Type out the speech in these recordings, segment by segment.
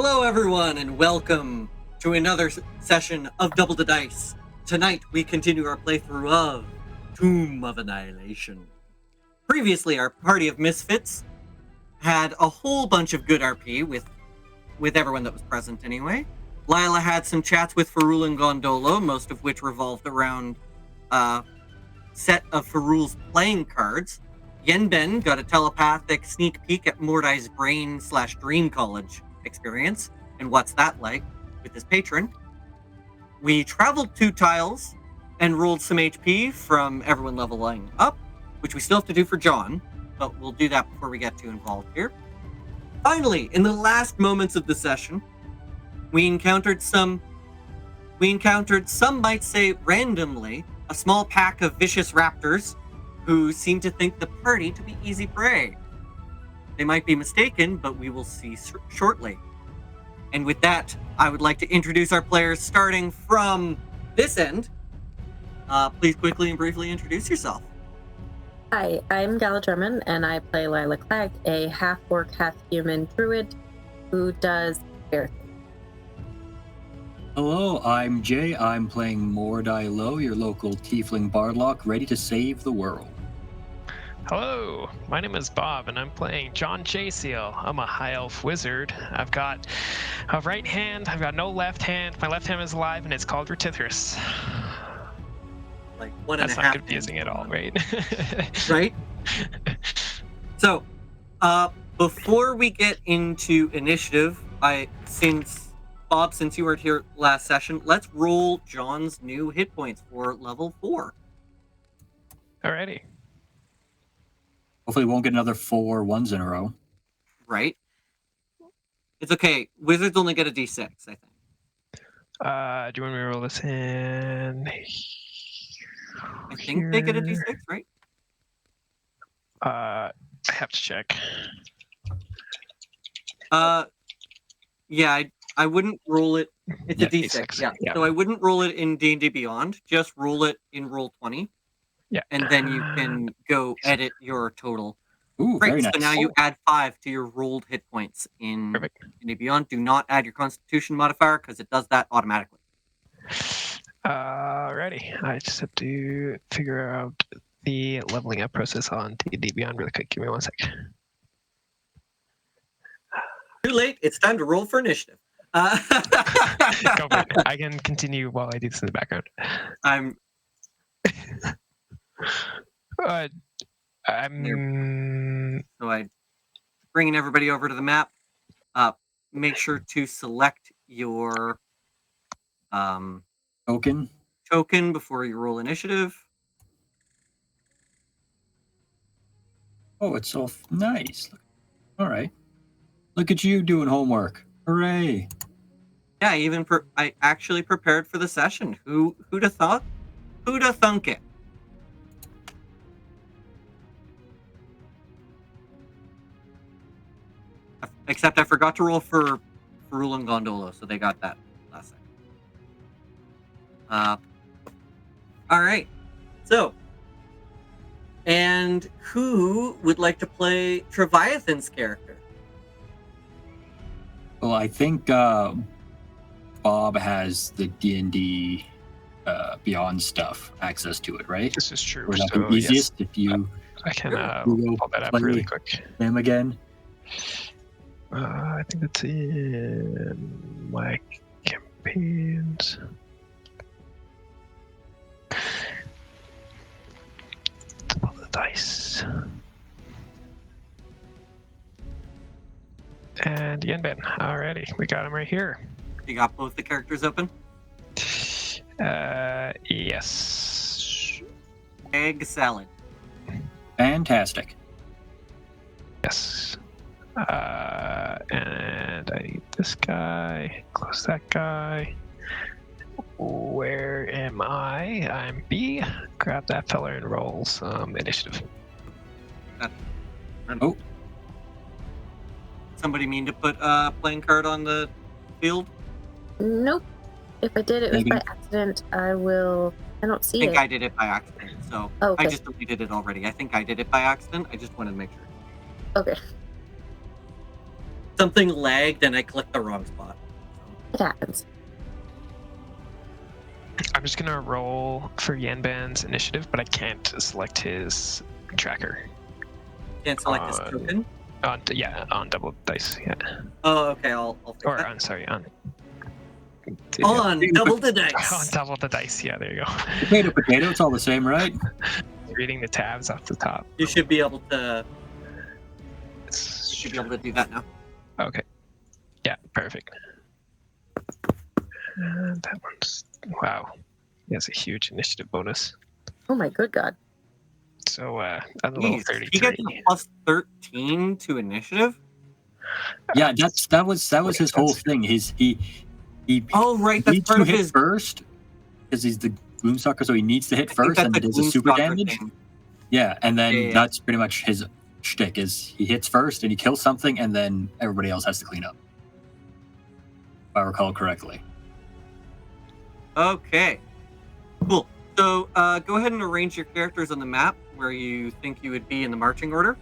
Hello everyone and welcome to another session of Double the Dice. Tonight we continue our playthrough of Tomb of Annihilation. Previously our party of misfits had a whole bunch of good RP with everyone that was present anyway. Lila had some chats with Farul and Gondolo, most of which revolved around a set of Farul's playing cards. Yenben got a telepathic sneak peek at Mordai's brain/dream college experience, and what's that like with his patron. We traveled 2 tiles and rolled some HP from everyone leveling up, which we still have to do for John, but we'll do that before we get too involved here. Finally, in the last moments of the session, we encountered some might say randomly, a small pack of vicious raptors who seem to think the party to be easy prey. They might be mistaken, but we will see shortly. And with that, I would like to introduce our players starting from this end. Please quickly and briefly introduce yourself. Hi, I'm Gala Drummond, and I play Lila Clegg, a half-orc, half-human druid who does bear things. Hello, I'm Jay. I'm playing Mordai Low, your local tiefling bardlock, ready to save the world. Hello, my name is Bob, and I'm playing John Chasiel. I'm a high elf wizard. I've got a right hand, I've got no left hand. My left hand is alive, and it's called Retithris. Like one and That's a not half confusing at all, right? Right? So, before we get into initiative, since you weren't here last session, let's roll John's new hit points for level 4. Alrighty. Hopefully we won't get another 4 ones in a row. Right? It's okay. Wizards only get a d6, I think. Do you want me to roll this in? I think they get a d6, right? I have to check. Yeah, I wouldn't roll it. It's a d6. D6. Yeah. So I wouldn't roll it in D&D Beyond. Just roll it in Roll20. Yeah. And then you can go edit your total. Ooh, Great. very nice. So now you add 5 to your rolled hit points in D&D Beyond. Do not add your Constitution modifier because it does that automatically. Alrighty. I just have to figure out the leveling up process on D&D Beyond really quick. Give me 1 sec. Too late. It's time to roll for initiative. Go for it. I can continue while I do this in the background. I'm So I bringing everybody over to the map. Make sure to select your token before you roll initiative. Oh, it's so nice. All right. Look at you doing homework. Hooray. Yeah, I actually prepared for the session. Who'd have thought? Who'd have thunk it? Except I forgot to roll for Farul and Gondolo, so they got that last second. All right. So, and who would like to play Treviathan's character? Well, I think Bob has the D&D Beyond stuff, access to it, right? This is true. Or is that So, the easiest yes, if you I can Google pull that up play really quick. him again? I think it's in my campaigns. Pull the dice. And Yenben. Alrighty, we got him right here. You got both the characters open? Yes. Egg salad. Fantastic. Yes. And I need this guy. Close that guy. Where am I? I'm B. Grab that fella and roll some initiative. Oh. Somebody mean to put a playing card on the field? Nope. If I did it was Maybe. by accident, I don't see I think it. I did it by accident, so Oh, okay. I just deleted it already. I think I did it by accident. I just wanted to make sure. Okay. Something lagged and I clicked the wrong spot. It happens. I'm just gonna roll for Yenben's initiative, but I can't select his tracker. Can't select this token. On double dice. Yeah. Oh, okay. I'll fix Or that. on sorry on. On double the dice. On double the dice. Yeah, there you go. Potato, it's all the same, right? Reading the tabs off the top. You should be able to. You should be able to do that now. Okay. Yeah, perfect. And that one's wow. He has a huge initiative bonus. Oh my good god. So I'm a level Jeez, 33. he gets a plus 13 to initiative. Yeah, that was his whole thing. He Oh right, that's needs part to of hit his. first because he's the Gloomstalker, so he needs to hit I think first that's and a it does a super Gloomstalker damage. thing. Yeah, and then Yeah. that's pretty much his shtick is he hits first and he kills something and then everybody else has to clean up. If I recall correctly. Okay, cool. So go ahead and arrange your characters on the map where you think you would be in the marching order.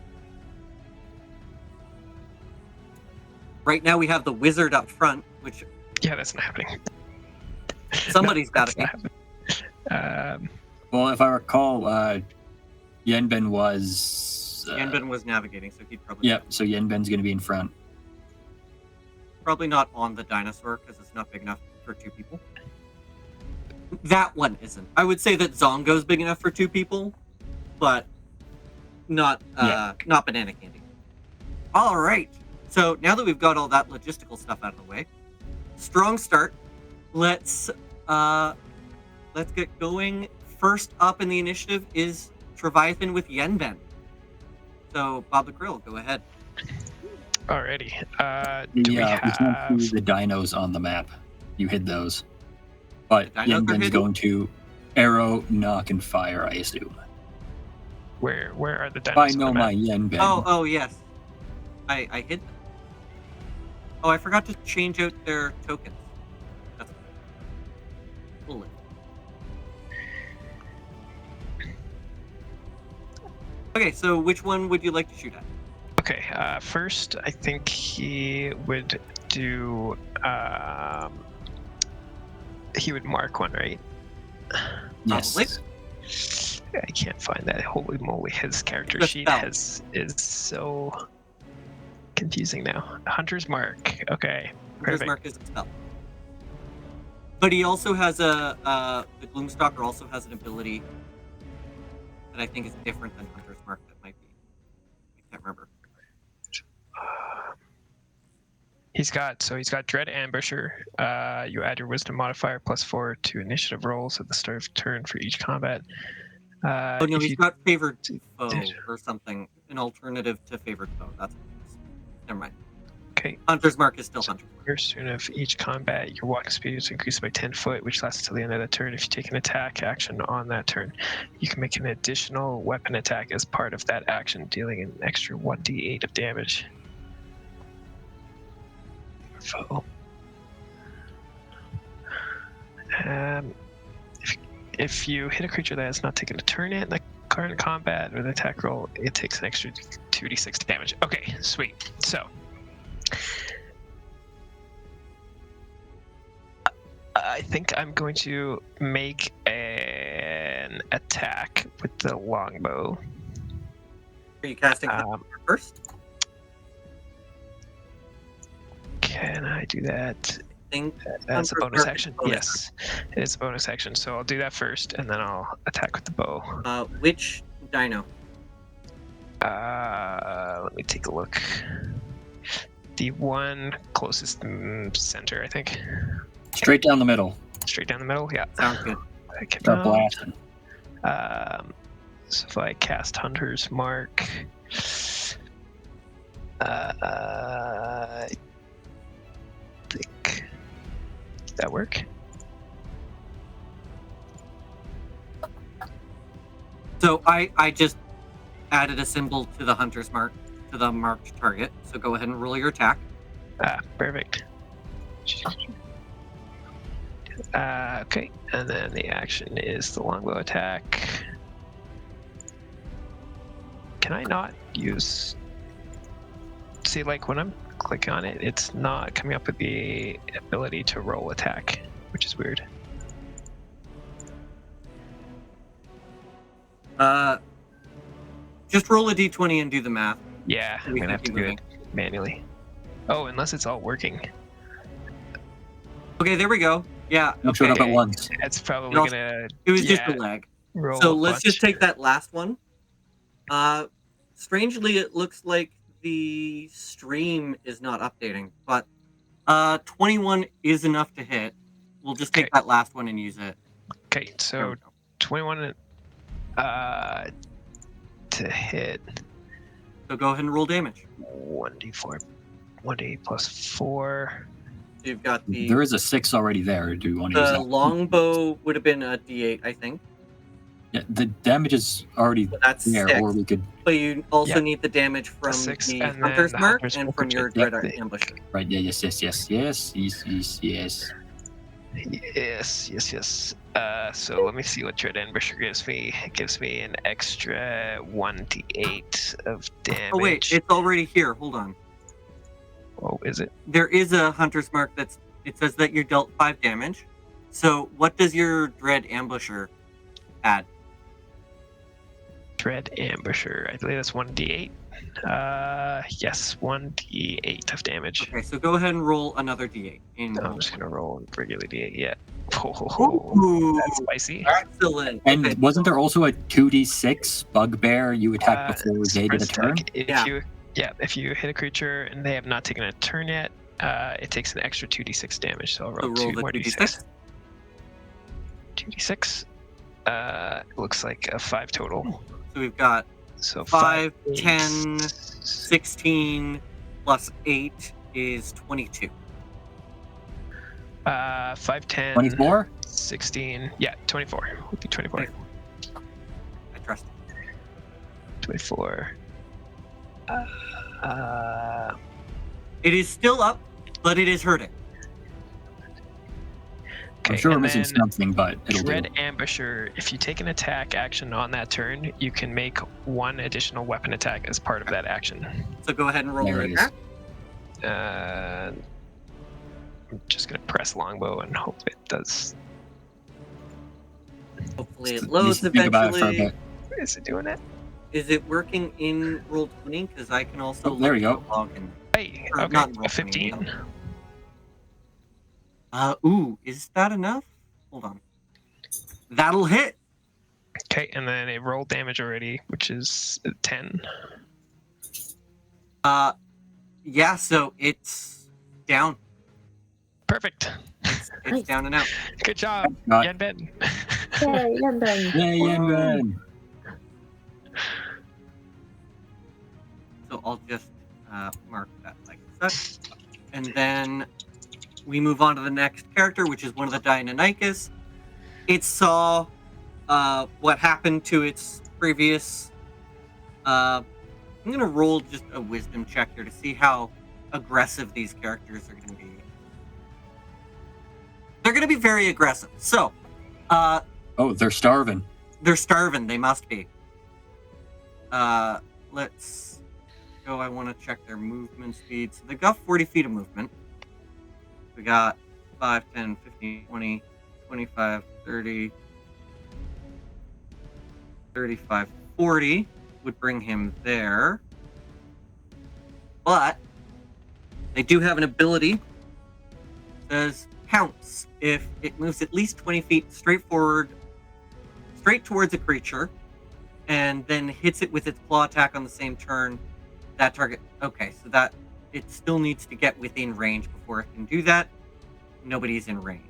Right now we have the wizard up front, which Yeah, that's not happening. somebody's got to be. Well, if I recall, Yenben was. Yanbin was navigating, so he'd probably. Yep, so Yenben's going to be in front. Probably not on the dinosaur because it's not big enough for 2 people. That one isn't. I would say that Zongo's big enough for 2 people, but not not banana candy. All right. So now that we've got all that logistical stuff out of the way, strong start. Let's get going. First up in the initiative is Treviathan with Yenben. So Bob the Krill, go ahead. Alrighty. Do we We have? can't see the dinos on the map. You hid those. But The dinos are Yenben's hidden? going to arrow, knock, and fire, I assume. Where are the If I dinosaurs? know my Yenben. Oh yes. I hid them. Oh, I forgot to change out their tokens. That's cool. Okay, so which one would you like to shoot at? Okay. First, I think he would do. He would mark one, right? Yes. I can't find that. Holy moly, his character The sheet spell. is so confusing now. Hunter's mark. Okay. His Perfect. mark is a spell. But he also has the Gloomstalker also has an ability that I think is different than Hunter's mark. That might be. I can't remember. He's got Dread Ambusher. You add your Wisdom modifier +4 to initiative rolls at the start of turn for each combat. Oh no, if he's you got favored foe did. or something. An alternative to favored foe. That's what it is. Never mind. Okay. Hunter's mark is still Hunter's mark. First turn of each combat, your walking speed is increased by 10 foot, which lasts until the end of the turn. If you take an attack action on that turn, you can make an additional weapon attack as part of that action, dealing an extra 1d8 of damage. Foe. If you hit a creature that has not taken a turn in the current combat with an attack roll, it takes an extra 2d6 damage. Okay, sweet. So, I think I'm going to make an attack with the longbow. Are you casting first? Can I do that I think as a Hunter's bonus mark is action? bonus Yes, it is a bonus action. So I'll do that first, and then I'll attack with the bow. Which dino? Let me take a look. The one closest center, I think. Straight down the middle. Straight down the middle. Yeah. Sounds good. That came Start out. blasting. So if I cast Hunter's Mark, I think that work. So I just added a symbol to the Hunter's mark, to the marked target. So go ahead and roll your attack. Perfect. Okay, and then the action is the longbow attack. Can I not use See, like when I'm clicking on it, it's not coming up with the ability to roll attack, which is weird. Just roll a d20 and do the math. Yeah, I'm We gonna can have to keep do moving. it manually. Oh, unless it's all working. Okay, there we go. Yeah, Don't showed up okay. at once. It's probably It also- gonna. It was just yeah, a lag. roll So a let's just bunch. take that last one. Strangely, it looks like the stream is not updating, but 21 is enough to hit. We'll just take Okay. that last one and use it. Okay, There so we go. 21 to hit. So go ahead and roll damage. 1d4, 1d plus 4. You've got the There is a 6 already there. Do you want to use that? longbow would have been a d8, I think. Yeah, the damage is already But that's there, 6. or we could. But you also Yep. need the damage from 6, the and then hunter's the mark hunter's and mark, from which your is dread the- ambush. Right, yeah, yes. Yes. So let me see what Dread Ambusher gives me. It gives me an extra 1d8 of damage. Oh wait, it's already here. Hold on. Oh, is it? There is a hunter's mark it says that you're dealt 5 damage. So what does your dread ambusher add? Dread Ambusher. I believe that's 1d8. Yes, 1d8 of damage. Okay, so go ahead and roll another d8. I'm just gonna roll regular d8. Yeah. Ooh, That's spicy. excellent. And Okay, wasn't there also a 2d6 bugbear you attack before they did a Sprint turn? attack, if you hit a creature and they have not taken a turn yet, it takes an extra 2d6 damage. So I'll roll, so roll 2 the more 2d6. 2d6. Looks like a 5 total. So we've got So 5, 8, 10, 16 plus 8 is 22. 5, 10, 24? 16. Yeah, 24. Would be 24. I trust it. 24. It is still up, but it is hurting. I'm Okay, sure we're and missing then something, but it'll Dread do. Ambusher, if you take an attack action on that turn, you can make 1 additional weapon attack as part of that action. So go ahead and roll There an it is. attack. I'm just going to press longbow and hope it does. Hopefully it You loads think about it for a eventually. bit. Is it doing it? Is it working in Roll20? Because I can also Oh, there we go. log in. Hey, Or okay, not a Roll20, 15. Ooh, is that enough? Hold on. That'll hit. Okay, and then it rolled damage already, which is 10. Yeah, so it's down. Perfect. It's Nice. down and out. Good job, Not- Yan Ben. Yay, I'm done. Yay, Yenren! So I'll just mark that like that. And then we move on to the next character, which is one of the Deinonychus. It saw what happened to its previous... I'm going to roll just a wisdom check here to see how aggressive these characters are going to be. They're going to be very aggressive. So, Oh, they're starving. they're starving. They must be. Let's go. I want to check their movement speed. So they got 40 feet of movement. We got 5, 10, 15, 20, 25, 30, 35, 40 would bring him there. But they do have an ability. It says pounce. If it moves at least 20 feet straight forward, straight towards a creature, and then hits it with its claw attack on the same turn, that target... Okay, so that... It still needs to get within range before it can do that. Nobody's in range.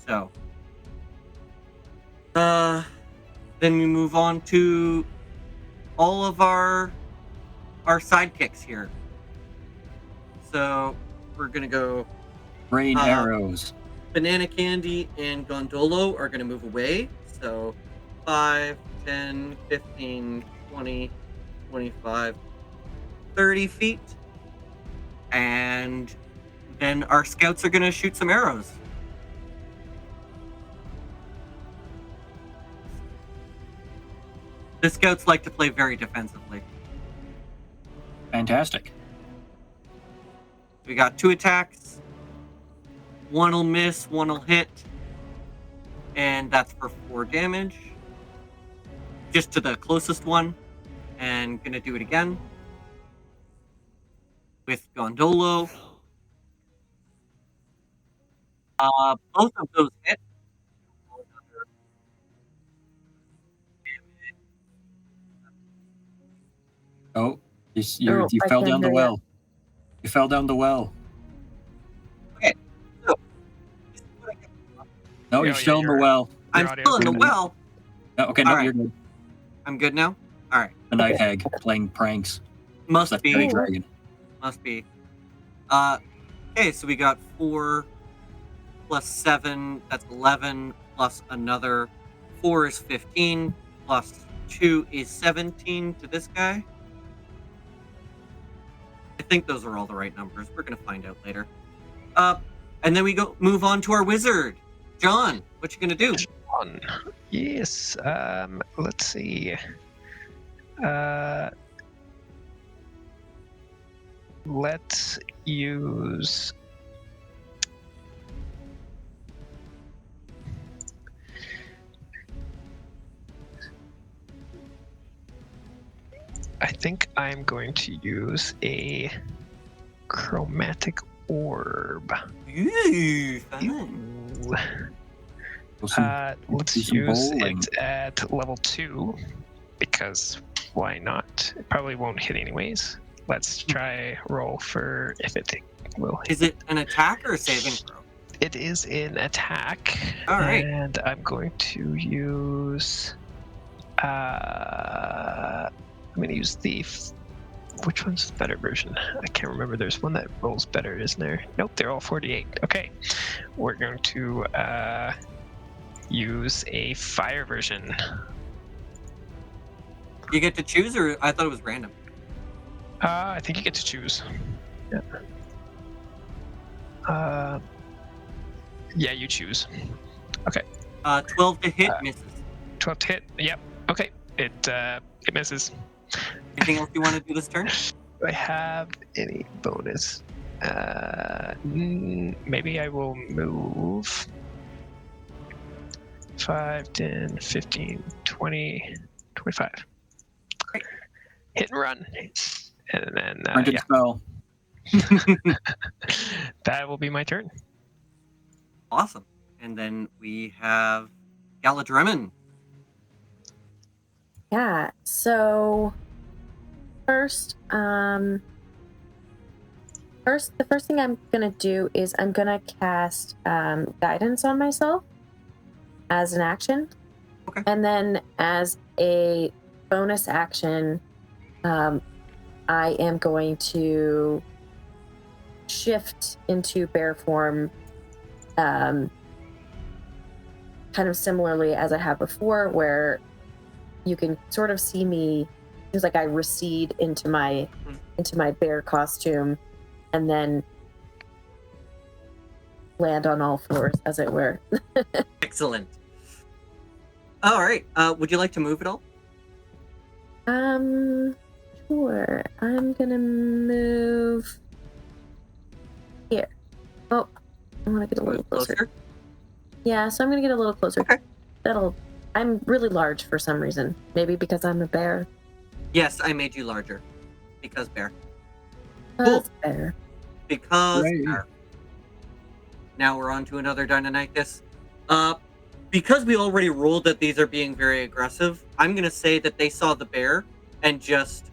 So... then we move on to all of our sidekicks here. So we're gonna go... Rain arrows. Banana Candy and Gondolo are going to move away. So 5, 10, 15, 20, 25, 30 feet. And then our scouts are going to shoot some arrows. The scouts like to play very defensively. Fantastic. We got 2 attacks. 1 will miss, 1 will hit. And that's for 4 damage. Just to the closest one. And gonna do it again. With Gondolo. Both of those hit. Oh, you Oh, I fell can't down the hear you. well. You fell down the well. Okay, so this is what I get. No, Yeah, you're still in the you're- well. I'm audio's still in the good. well. No, okay, no, Alright. you're good. I'm good now. All right, The night hag playing pranks. must That's be. the dragon. Must be. Okay, so we got 4 plus 7, that's 11, plus another 4 is 15, plus 2 is 17 to this guy. I think those are all the right numbers. We're gonna find out later. And then we move on to our wizard. John, what you gonna do? One. Yes. Let's see. Let's use. I think I'm going to use a chromatic orb. Ooh, fun. Ooh. Let's do some use bowling. it at level 2 because why not? It probably won't hit anyways. Let's try roll for if it will hit. Is it an attack or a saving throw? It is an attack. All right. And I'm going to use. I'm going to use the. Which one's the better version? I can't remember. There's one that rolls better, isn't there? Nope, they're all 48. Okay. We're going to use a fire version. You get to choose, or I thought it was random. I think you get to choose. Yeah. Yeah, you choose. Okay. 12 to hit, misses. 12 to hit. Yep. Okay. It misses. Anything else you want to do this turn? Do I have any bonus? Maybe I will move 5, 10, 15, 20, 25. Great. Hit and run. And then, Printed yeah, spell. that will be my turn. Awesome. And then we have Galadremen. Yeah. So first, the first thing I'm gonna do is I'm gonna cast guidance on myself as an action. Okay. And then as a bonus action, I am going to shift into bear form, kind of similarly as I have before, where you can sort of see me. It's like I recede into my bear costume, and then land on all fours, as it were. Excellent. All right. Would you like to move at all? Sure. I'm gonna move here. Oh, I want to get a little closer. Yeah, so I'm gonna get a little closer. Okay. I'm really large for some reason. Maybe because I'm a bear. Yes, I made you larger. Because bear. That's bear. Because Right. bear. Now we're on to another Deinonychus. Because we already ruled that these are being very aggressive, I'm going to say that they saw the bear and just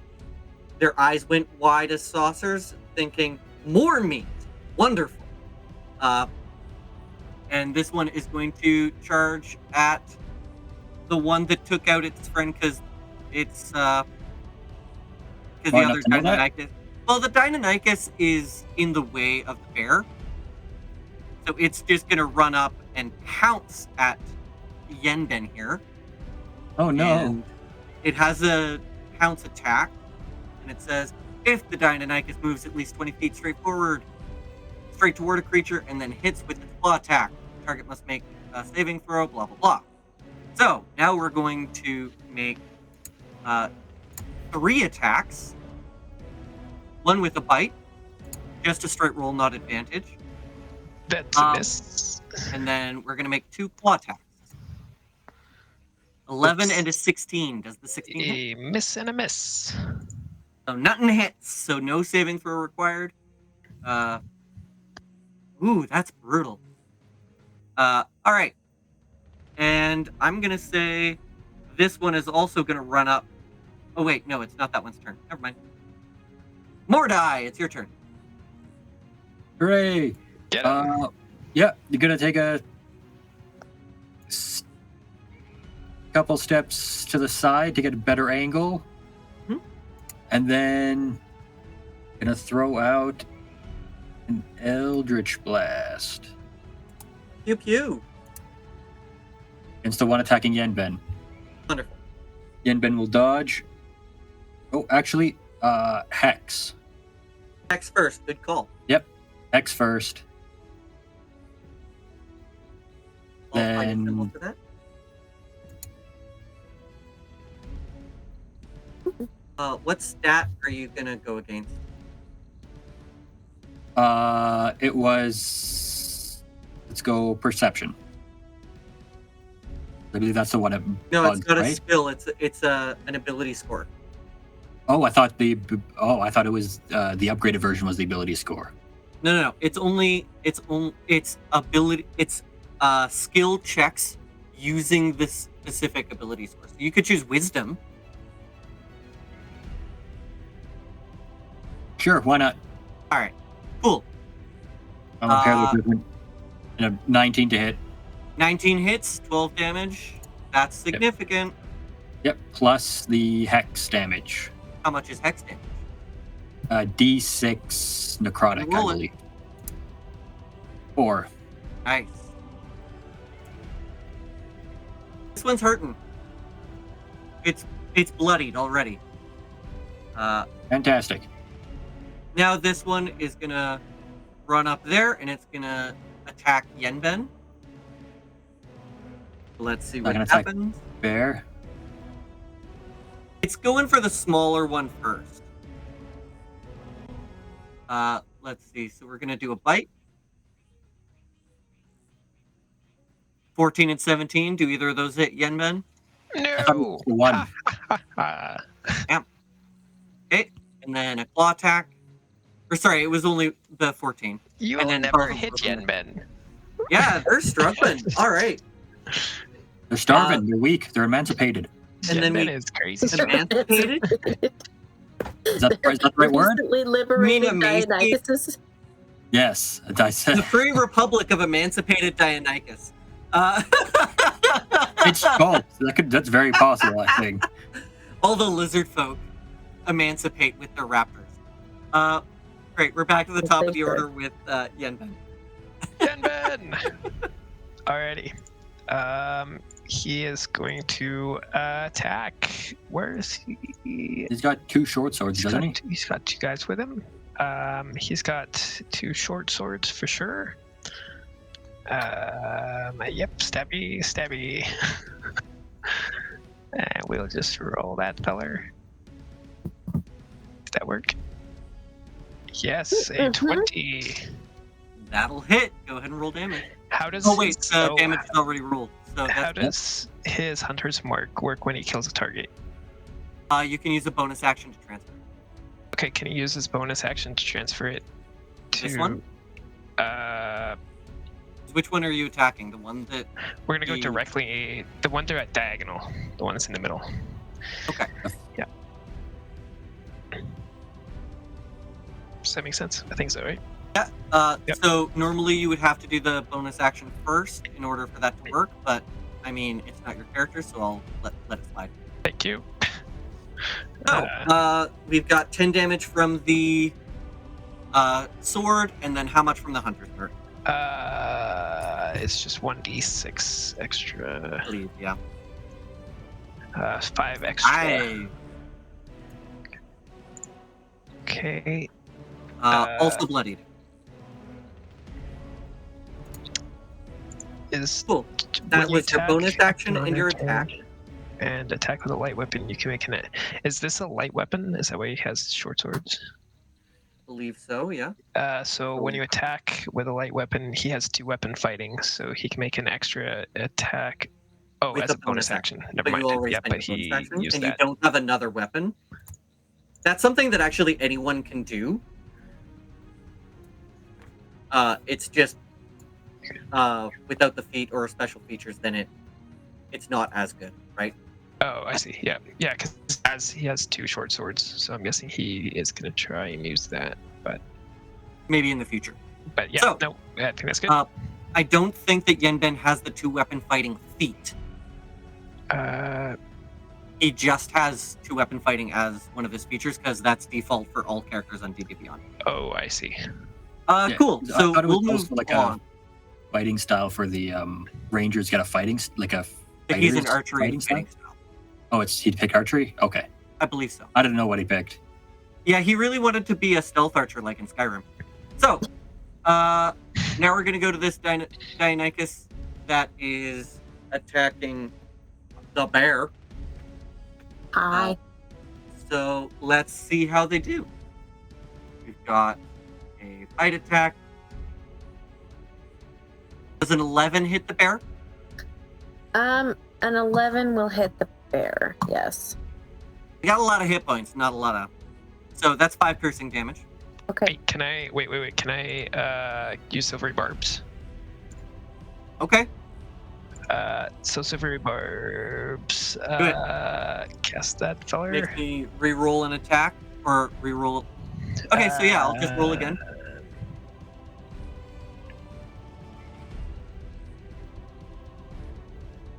their eyes went wide as saucers, thinking, more meat. Wonderful. And this one is going to charge at the one that took out its friend because it's because the Why not other to know that? Deinonychus. Well, the Deinonychus is in the way of the bear, so it's just gonna run up and pounce at Yenden here. Oh no. And it has a pounce attack, and it says if the Deinonychus moves at least 20 feet straight toward a creature, and then hits with its claw attack, the target must make a saving throw. Blah blah blah. So now we're going to make 3 attacks. One with a bite, just a straight roll, not advantage. That's a miss. And then we're going to make 2 claw attacks. 11 and a 16. Does the 16 hit? A miss and a miss. So nothing hits, so no saving throw required. Ooh, that's brutal. All right. And I'm going to say this one is also going to run up. Oh, wait, no, it's not that one's turn. Never mind. Mordai, it's your turn. Hooray! Get him. Yeah, you're gonna take a couple steps to the side to get a better angle, and then gonna throw out an Eldritch Blast. Pew pew. It's the one attacking Yenben. Wonderful. Yenben will dodge. Oh, actually, Hex. Hex first. Good call. Yep, Hex first. I'll find a Then- symbol for that. What stat are you gonna go against? It was. Let's go Perception. I believe that's the one. No, bugs, it's not a right? skill. It's an ability score. Oh, I thought it was the upgraded version was the ability score. No. It's ability. It's skill checks using this specific ability score. So you could choose Wisdom. Sure, why not? All right, cool. I'm a pair different. And a 19 to hit. 19 hits, 12 damage. That's significant. Yep, plus the Hex damage. How much is Hex damage? D6 necrotic, I Roll it. believe. 4. Nice. This one's hurting. It's bloodied already. Fantastic. Now this one is gonna run up there and it's gonna attack Yenben. Let's see what Not gonna attack. happens. Bear. It's going for the smaller one first. Let's see. So we're gonna do a bite. 14 and 17. Do either of those hit Yenben? I thought it No. was the one. Okay. And then a claw attack. Or sorry, it was only the 14. You'll And then never both hit of them. Yenben. Yeah, they're struggling. All right. They're starving. They're weak. They're emancipated. And then Yenben we- is crazy. Emancipated? Is that the right word? Recently liberated emaciate- Dionysus. Yes. I said The Free Republic of Emancipated Dionychus. it's Chult. That's very possible, I think. All the lizard folk emancipate with their raptors. Great, we're back to the top of the order with Yenben. Yenben! Alrighty. He is going to attack. Where is he? He's got 2 short swords, doesn't he? He's got 2 guys with him. He's got 2 short swords for sure. Yep, stabby. And we'll just roll that feller. Did that work? Yes, a 20. That'll hit. Go ahead and roll damage. How does Oh wait, his- damage is already rolled. So How that's, does his Hunter's Mark work when he kills a target? you can use a bonus action to transfer. Okay, can he use his bonus action to transfer it to This one? Which one are you attacking? The one that... We're gonna go The- directly the one they're at diagonal, the one that's in the middle. Okay. Yeah. Does that make sense? I think so, right? Yep. So normally you would have to do the bonus action first in order for that to work, but I mean, it's not your character, so I'll let it slide. Thank you. We've got 10 damage from the sword, and then how much from the hunter's mark? It's just 1d6 extra. I believe, yeah. 5 extra. I Okay. also bloodied. Is Cool. when That you was your attack bonus action on and your a turn attack. And attack with a light weapon, you can make an. Is this a light weapon? Is that why he has short swords? believe so, yeah. So when you attack with a light weapon, he has 2-weapon fighting, so he can make an extra attack. Oh, With as a a bonus action. Never But you mind. already Yeah, spent but your bonus he action, used and you that. don't have another weapon. That's something that actually anyone can do. It's just without the feat or special features, then it's not as good, right? Oh, I see. Yeah, yeah, because he has 2 short swords, so I'm guessing he is going to try and use that. But Maybe in the future. yeah, So, no, I think that's good. I don't think that Yenben has the 2-weapon fighting feat. He just has 2-weapon fighting as one of his features because that's default for all characters on D&D Beyond. Oh, I see. Cool. I So thought it was we'll move also like on. a fighting style for the Rangers. Got a fighting like a. But he's an fighter's archery fighting style? style. Oh, he'd pick archery. Okay, I believe so. I didn't know what he picked. Yeah, he really wanted to be a stealth archer like in Skyrim. So, now we're going to go to this Dionychus that is attacking the bear. Hi. So, let's see how they do. We've got a bite attack. Does an 11 hit the bear? An 11 will hit the bear. Yes. You got a lot of hit points, not a lot of... So, that's 5 piercing damage. Okay. Hey, can I wait? Can I use silvery barbs? Okay. So silvery barbs. Cast that feller. Make me re-roll an attack, or re-roll... Okay, so yeah, I'll just roll again.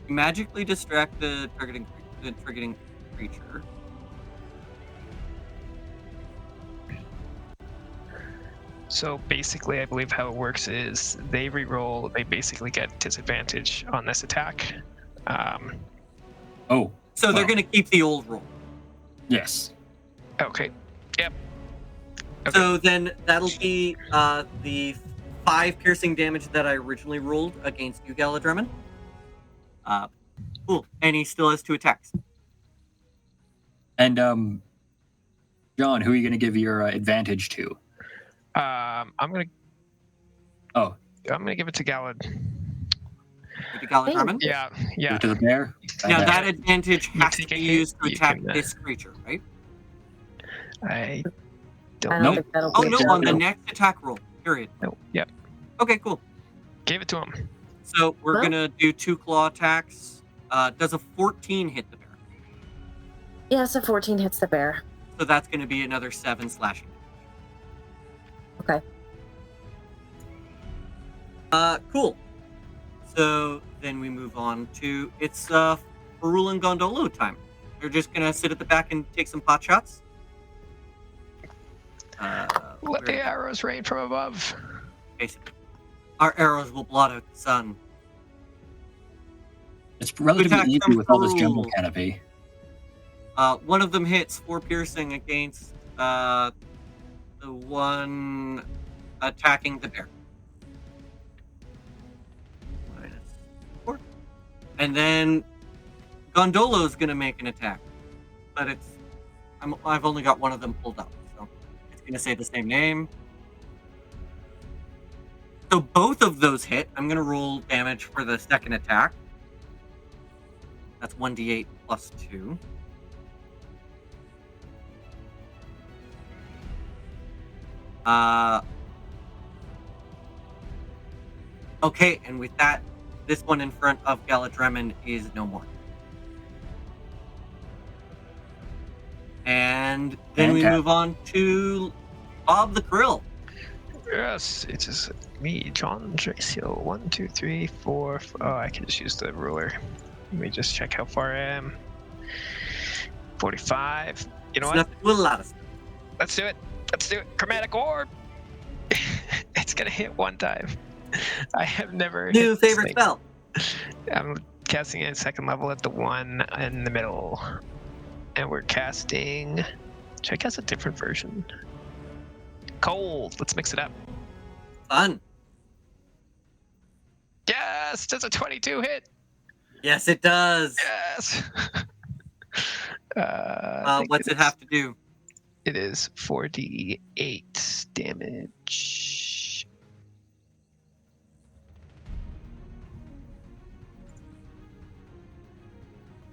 Magically distract the targeting creature. So basically, I believe how it works is they re-roll. They basically get disadvantage on this attack. Oh. So they're going to keep the old roll. Yes. Okay. Yep. Okay. So then that'll be the 5 piercing damage that I originally rolled against you, Galadremen. Cool. And he still has 2 attacks. And John, who are you going to give your advantage to? I'm gonna give it to Galad. With the Galadremen? Yeah. Give it to the bear? Now that advantage has to take a be hit, used to you attack can, this creature, right? I I don't don't know. think that'll Oh be no, a on the deal. next attack roll. Period. No. Yep. Okay, cool. Gave it to him. So we're Well- gonna do 2 claw attacks. Does a 14 hit the bear? Yes, a 14 hits the bear. So that's gonna be another 7 slashing. Okay. Cool. So then we move on to it's Ferul and Gondolo time. They're just gonna sit at the back and take some pot shots. Let the arrows rain from above. Basically, our arrows will blot out the sun. It's relatively Attack easy from with all this Ferul. jungle canopy. One of them hits 4 piercing against the one attacking the bear. -4. And then Gondolo's gonna make an attack, but I've only got one of them pulled up, so it's gonna say the same name. So both of those hit. I'm gonna roll damage for the second attack. That's 1d8 plus 2. Okay, and with that, this one in front of Galadremen is no more. And then we move on to Bob the Krill. Yes, it is me, John Tracio. 1, 2, 3, 4. Oh, I can just use the ruler. Let me just check how far I am. 45. You know It's what? not a lot of stuff. Let's do it. Let's do it. Chromatic orb. It's gonna hit one time. I have never. New hit this favorite thing. spell. I'm casting it at 2nd level at the one in the middle, and we're casting. Should I cast a different version? Cold. Let's mix it up. Fun. Yes, does a 22 hit? Yes, it does. Yes. What's it have to do? It is 4d8 damage.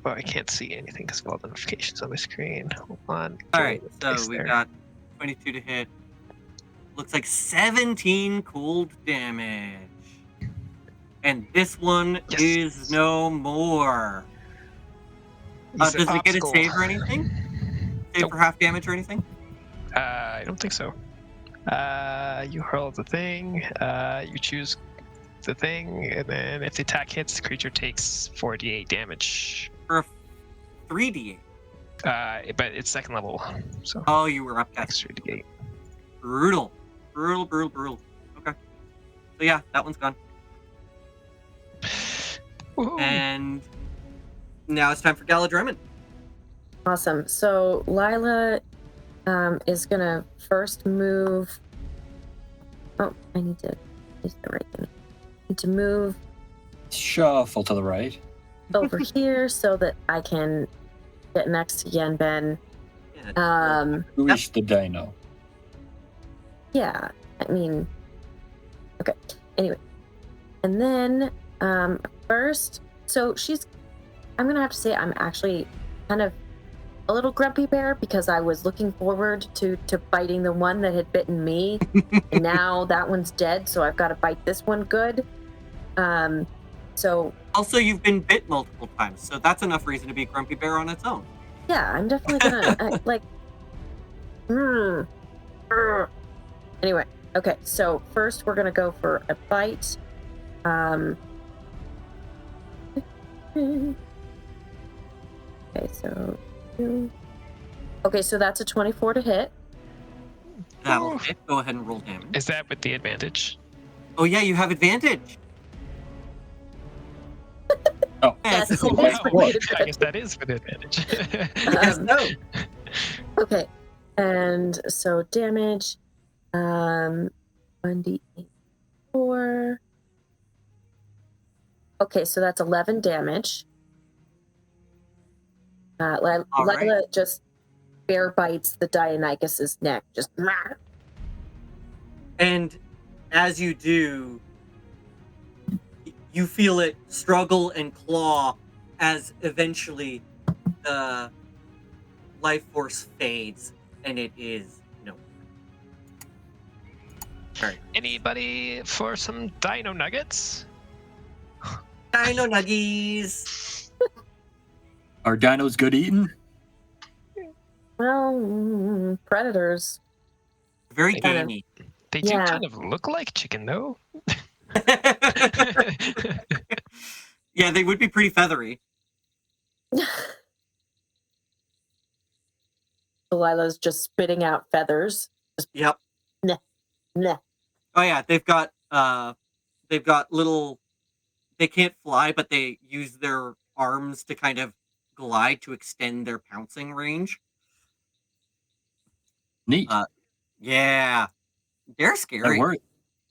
Oh, I can't see anything because of all the notifications on my screen. Hold on. All right, so we got 22 to hit. Looks like 17 cold damage. And this one is no more. Does it get a save or anything? Save for half damage or anything? I don't think so. You hurl the thing, you choose the thing, and then if the attack hits, the creature takes 4d8 damage. For a 3d8? But it's second level, so... Oh, you were up to extra d8. Brutal. Brutal. Okay. So yeah, that one's gone. Woo-hoo. And now it's time for Galadrimmon. Awesome. So Lila is gonna first move. Oh, I need to use the right thing. I need to move Shuffle to the right. over here so that I can get next to Yenben. Yeah, Who is the dino? Yeah, I mean, okay. Anyway, and then first, so I'm gonna have to say I'm actually kind of a little grumpy bear because I was looking forward to biting the one that had bitten me, and now that one's dead, so I've got to bite this one good. So also, you've been bit multiple times, so that's enough reason to be a grumpy bear on its own. yeah, I'm definitely gonna Anyway, okay, so first we're gonna go for a bite. Okay, so that's a 24 to hit. That'll hit. Go ahead and roll damage. Is that with the advantage? Oh yeah, you have advantage. Oh, Yes, it's it cool. is with the I guess that is with advantage. Yes, no. Okay, and so damage, 1d8 4. Okay, so that's 11 damage. Lila right. just bear bites the Dionychus's neck, just. And as you do, you feel it struggle and claw as eventually the life force fades and it is no. All right. Anybody for some dino nuggets? Dino nuggies. are dinos good eating? Well, predators. Very Kind of. gamey. They do Yeah. kind of look like chicken, though. Yeah, they would be pretty feathery. Lila's just spitting out feathers. Yep. Nah. Oh yeah, they've got little. They can't fly, but they use their arms to kind of glide to extend their pouncing range. Neat. Yeah, they're scary.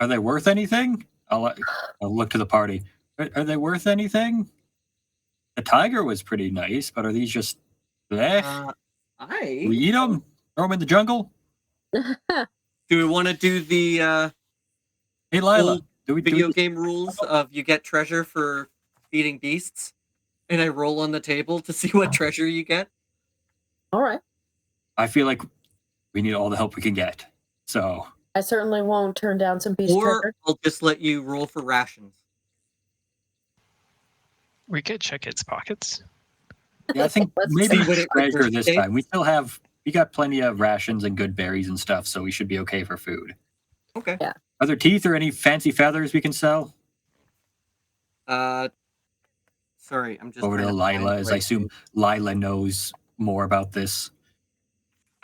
Are they worth anything? I'll look to the party. Are they worth anything? The tiger was pretty nice, but are these just bleh? We eat them? Throw them in the jungle? Do we want to do the Hey, Lila, old do we video game rules of you get treasure for feeding beasts, and I roll on the table to see what treasure you get? All right. I feel like we need all the help we can get. So I certainly won't turn down some beast Or treasure. I'll just let you roll for rations. We could check its pockets. yeah, I think Let's maybe see what it treasure this states. time. We got plenty of rations and good berries and stuff, so we should be okay for food. Okay. Yeah. Are there teeth or any fancy feathers we can sell? Sorry, I'm just Over trying to find Lila, the as I right- assume Lila knows more about this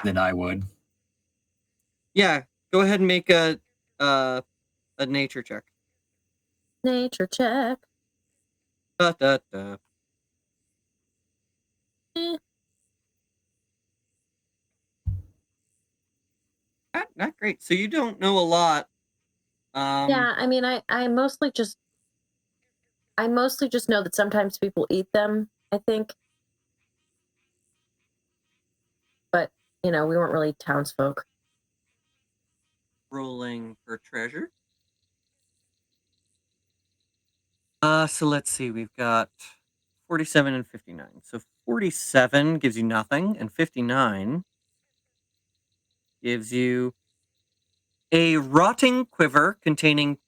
than I would. Yeah, go ahead and make a nature check. Nature check. Da, da, da. Not great. So you don't know a lot. Yeah, I mean, I mostly just know that sometimes people eat them, I think. But we weren't really townsfolk. Rolling for treasure. So let's see. We've got 47 and 59. So 47 gives you nothing, and 59 gives you a rotting quiver containing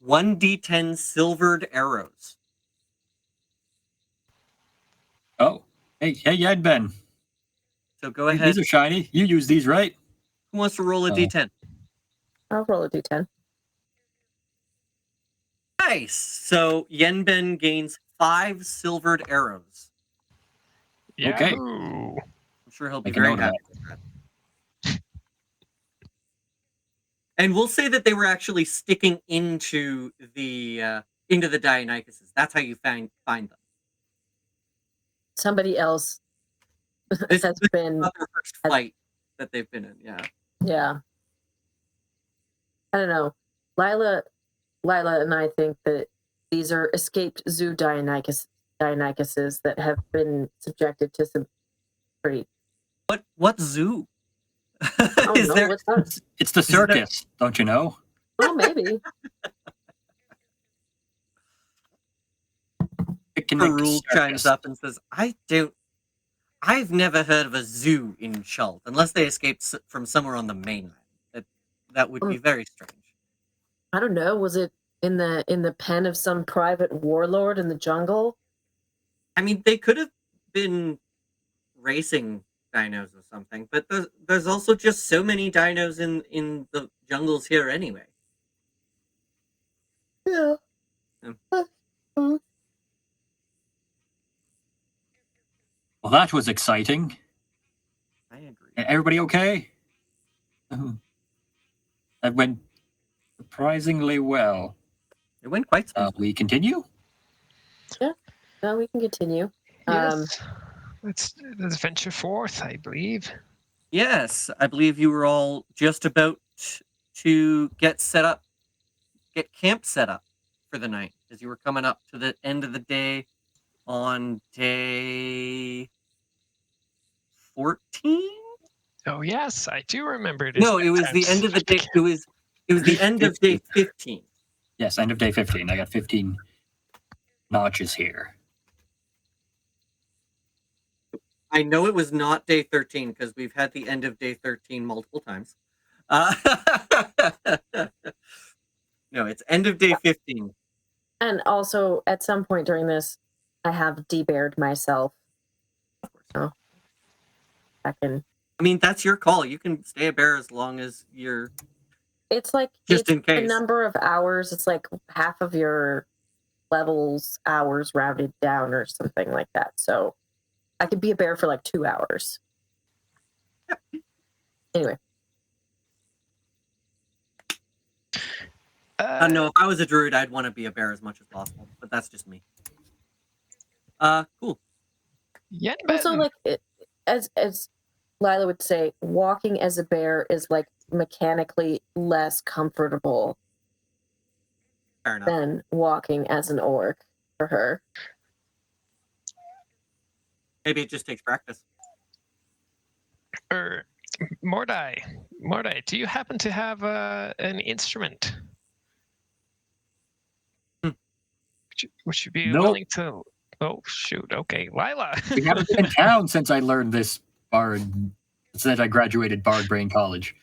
1d10 silvered arrows. Oh, hey, Ben. So go ahead. These are shiny. You use these, right? Who wants to roll a d10? I'll roll a d10. Nice. So Yenben gains 5 silvered arrows. Okay. Yahoo! I'm sure he'll be Make a very note of happy with that. And we'll say that they were actually sticking into the Dionycuses. That's how you find them. Somebody else This has is been not their first fight that they've been in. Yeah. I don't know. Lila and I think that these are escaped zoo Dionycuses that have been subjected to some pretty. What zoo? Oh, Is no, there? what's that? It's the circus, don't you know? Oh, maybe. Perul chimes up and says, I've never heard of a zoo in Chult, unless they escaped from somewhere on the mainland. That would be very strange. I don't know. Was it in the pen of some private warlord in the jungle? I mean, they could have been racing dinos or something, but there's also just so many dinos in the jungles here anyway. Yeah. Well, that was exciting. I agree. Everybody okay? That went surprisingly well. It went quite smoothly. We continue? Yeah. Well, we can continue. Yes. Let's venture forth, I believe. Yes, I believe you were all just about to get camp set up for the night, as you were coming up to the end of the day on day 14? Oh yes, I do remember this. No, it was the end of the day. It was the end of day 15. Yes, end of day 15. I got 15 notches here. I know it was not day 13 because we've had the end of day 13 multiple times. No, it's end of day 15. And also, at some point during this, I have de-beared myself. So I can. I mean, that's your call. You can stay a bear as long as you're. It's like just in case. The number of hours. It's like half of your levels hours rounded down or something like that. So I could be a bear for like 2 hours. Yep. Anyway. No, if I was a druid, I'd want to be a bear as much as possible, but that's just me. Cool. Yeah. Also, like as Lila would say, walking as a bear is like mechanically less comfortable Fair enough. than walking as an orc for her. Maybe it just takes practice. Mordai, do you happen to have an instrument? Would you be willing to? Oh shoot! Okay, Lila. We haven't been in town since I learned this since I graduated Bard Brain College.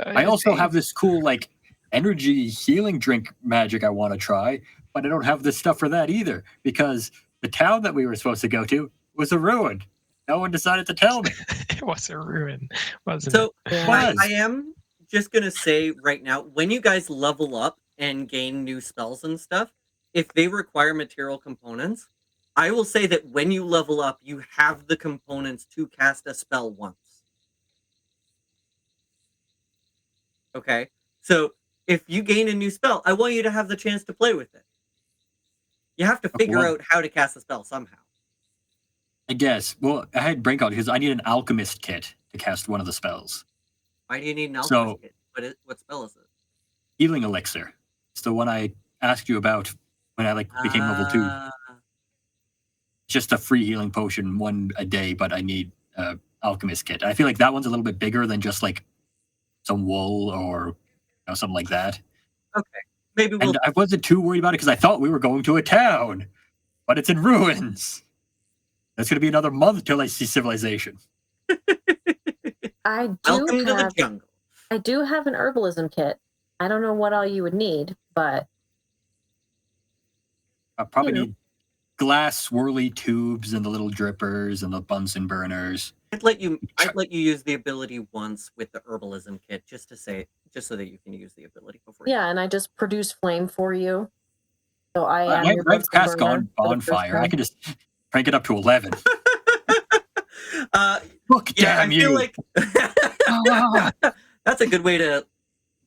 I also have this cool like energy healing drink magic I want to try, but I don't have the stuff for that either because the town that we were supposed to go to was a ruin. No one decided to tell me. It was a ruin, wasn't So it? I am just gonna say right now, when you guys level up and gain new spells and stuff, if they require material components, I will say that when you level up, you have the components to cast a spell once. Okay? So if you gain a new spell, I want you to have the chance to play with it. You have to figure out how to cast a spell somehow. I guess. Well, I had Brain College because I need an alchemist kit to cast one of the spells. Why do you need an alchemist kit? What spell is it? Healing Elixir. It's the one I asked you about when I became level 2. Just a free healing potion, one a day, but I need alchemist kit. I feel like that one's a little bit bigger than just like some wool or something like that. Okay, maybe we'll. And I wasn't too worried about it because I thought we were going to a town, but it's in ruins. That's going to be another month till I see civilization. I Welcome to the jungle. I do have an herbalism kit. I don't know what all you would need, but I probably need glass swirly tubes and the little drippers and the Bunsen burners. I'd let you use the ability once with the herbalism kit, just so that you can use the ability before. Yeah, and I just produce flame for you. So I have cast bonfire. I can just crank it up to 11. Look, yeah, damn you! Feel like that's a good way to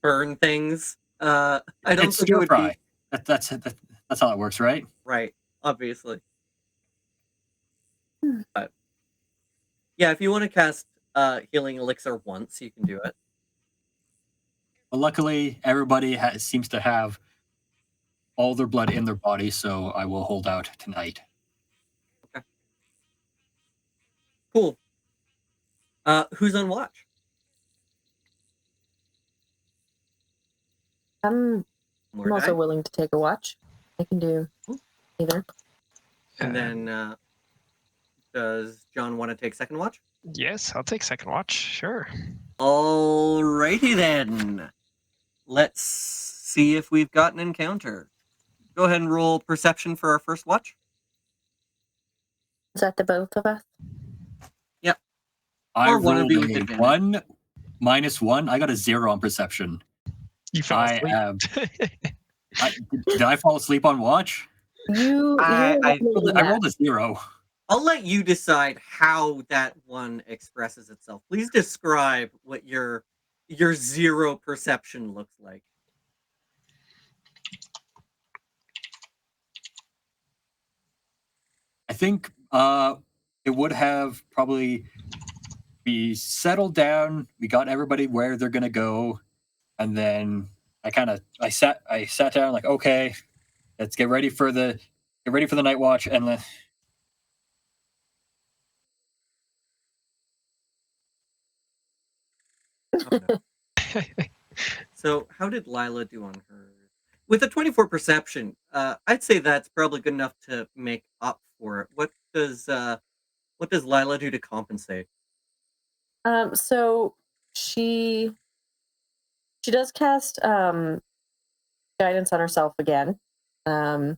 burn things. I don't it's think it would fry. That's how it works, right? Right, obviously. But yeah, if you want to cast healing elixir once, you can do it. But luckily, everybody seems to have all their blood in their body, so I will hold out tonight. Okay. Cool. Who's on watch? I'm also willing to take a watch. I can do either. And then, does John want to take second watch? Yes, I'll take second watch. Sure. Alrighty then. Let's see if we've got an encounter. Go ahead and roll perception for our first watch. Is that the both of us? Yep. I Or one of rolled you with a advantage. 1 minus 1. I got a 0 on perception. You fell asleep. Did I fall asleep on watch? I rolled a 0. I'll let you decide how that one expresses itself. Please describe what your 0 perception looks like. I think it would have probably we settled down. We got everybody where they're gonna go, and then I sat down like, okay, let's get ready for the night watch, and Oh, no. So how did Lila do on her? With a 24 perception, I'd say that's probably good enough to make up for it. What does Lila do to compensate? So she does cast guidance on herself again. And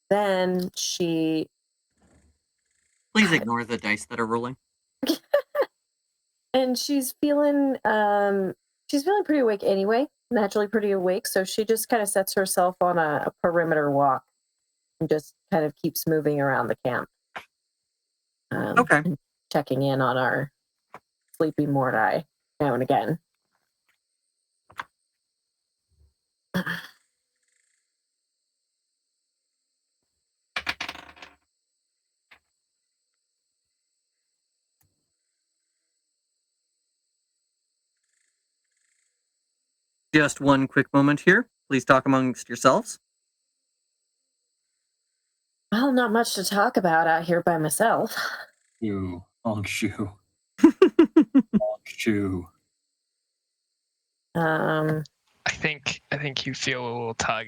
then she Please ignore the dice that are rolling. and she's feeling pretty awake anyway, naturally pretty awake, so she just kind of sets herself on a perimeter walk and just kind of keeps moving around the camp. Okay. And checking in on our sleepy Mordai now and again. Just one quick moment here. Please talk amongst yourselves. Well, not much to talk about out here by myself. you shoe. I think you feel a little tug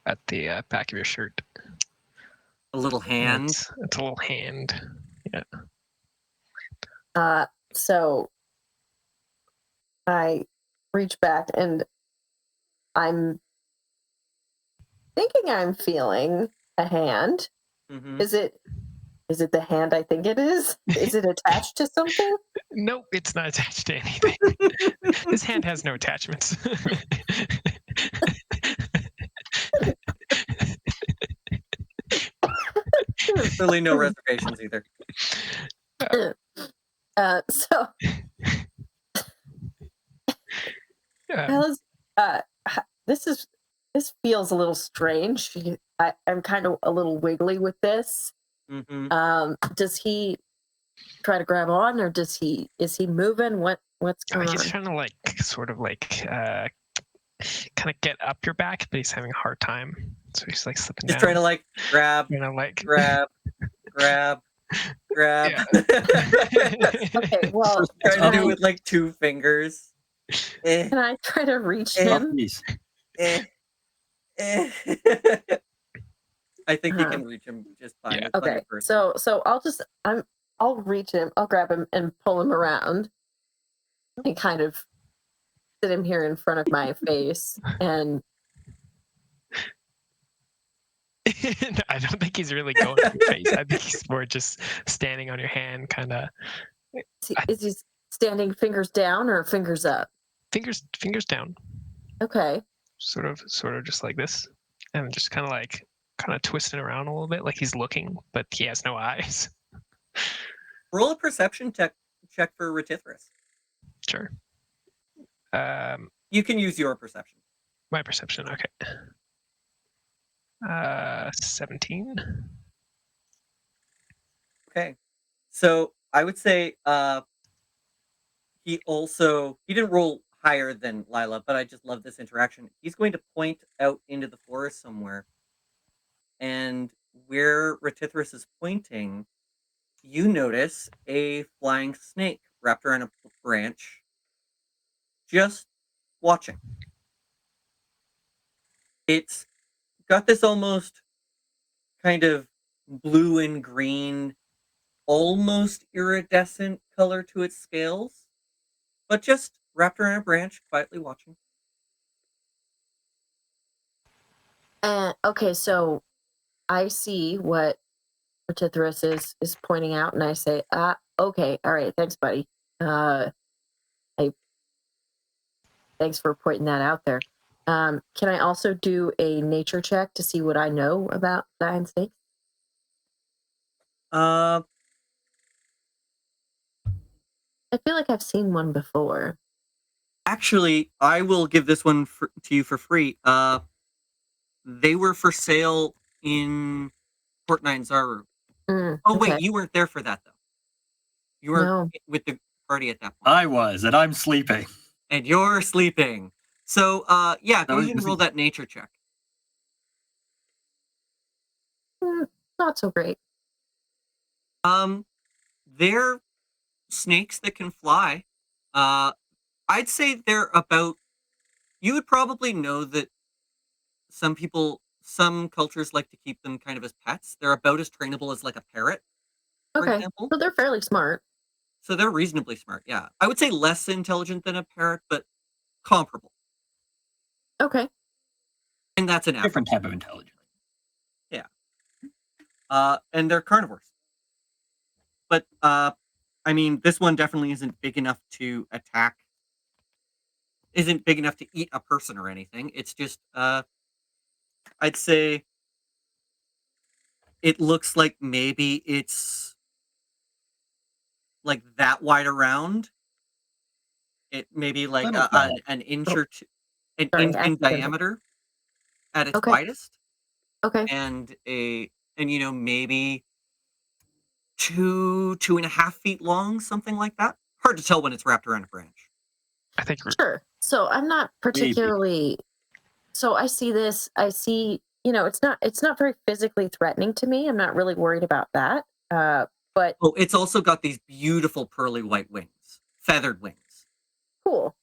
at the back of your shirt. A little hand. It's a little hand. Yeah. So I reach back and I'm thinking I'm feeling a hand. Mm-hmm. Is it the hand I think it is? Is it attached to something? Nope, it's not attached to anything. This hand has no attachments. Really no reservations either. So this feels a little strange. I'm kind of a little wiggly with this. Mm-hmm. Does he try to grab on, or is he moving? What's going on? He's trying to kind of get up your back, but he's having a hard time. So he's like slipping Just down. trying to grab, You know, like grab. grab. Okay, well, Try to can do it I, with like 2 fingers. Eh, can I try to reach Eh. Oh, him? please. eh, eh. I think you Uh-huh. can reach him just fine. Yeah. It's on your Okay, person. so I'll reach him. I'll grab him and pull him around, and kind of sit him here in front of my face. And I don't think he's really going to your face. I think he's more just standing on your hand, kind of is he standing fingers down or fingers up? fingers down, Okay. sort of just like this, and just kind of twisting around a little bit, like he's looking, but he has no eyes. Roll a perception check for Retithris. Sure. You can use your perception. My perception. Okay. 17. Okay. So I would say he didn't roll higher than Lila, but I just love this interaction. He's going to point out into the forest somewhere. And where Retithris is pointing, you notice a flying snake wrapped around a branch, just watching. It's got this almost kind of blue and green, almost iridescent color to its scales, but just wrapped around a branch, quietly watching. Okay, so I see what Retithris is pointing out, and I say, okay, all right, thanks, buddy. Thanks for pointing that out there. Can I also do a nature check to see what I know about giant snakes? Uh, I feel like I've seen one before. Actually, I will give this one to you for free. They were for sale in Port Nine Zaru. Oh Okay. wait, you weren't there for that though. You weren't No. with the party at that point. I was, and I'm sleeping. And you're sleeping. So yeah, go No, ahead and roll that nature check. Not so great. They're snakes that can fly. I'd say they're about. You would probably know that some cultures like to keep them kind of as pets. They're about as trainable as like a parrot, for Okay. example. So they're fairly smart. So they're reasonably smart. Yeah, I would say less intelligent than a parrot, but comparable. Okay. And that's an average. Different type of intelligence. Yeah. And they're carnivores. But I mean, this one definitely isn't big enough to attack. Isn't big enough to eat a person or anything. It's just I'd say it looks like maybe it's like that wide around. It maybe like an inch or two, an Sorry, inch in diameter at its Okay. widest, Okay. and maybe 2.5 feet long, something like that. Hard to tell when it's wrapped around a branch. I think Sure. So I'm not particularly. So I see this. I see. It's not very physically threatening to me. I'm not really worried about that. But Oh, it's also got these beautiful pearly white wings, feathered wings. cool.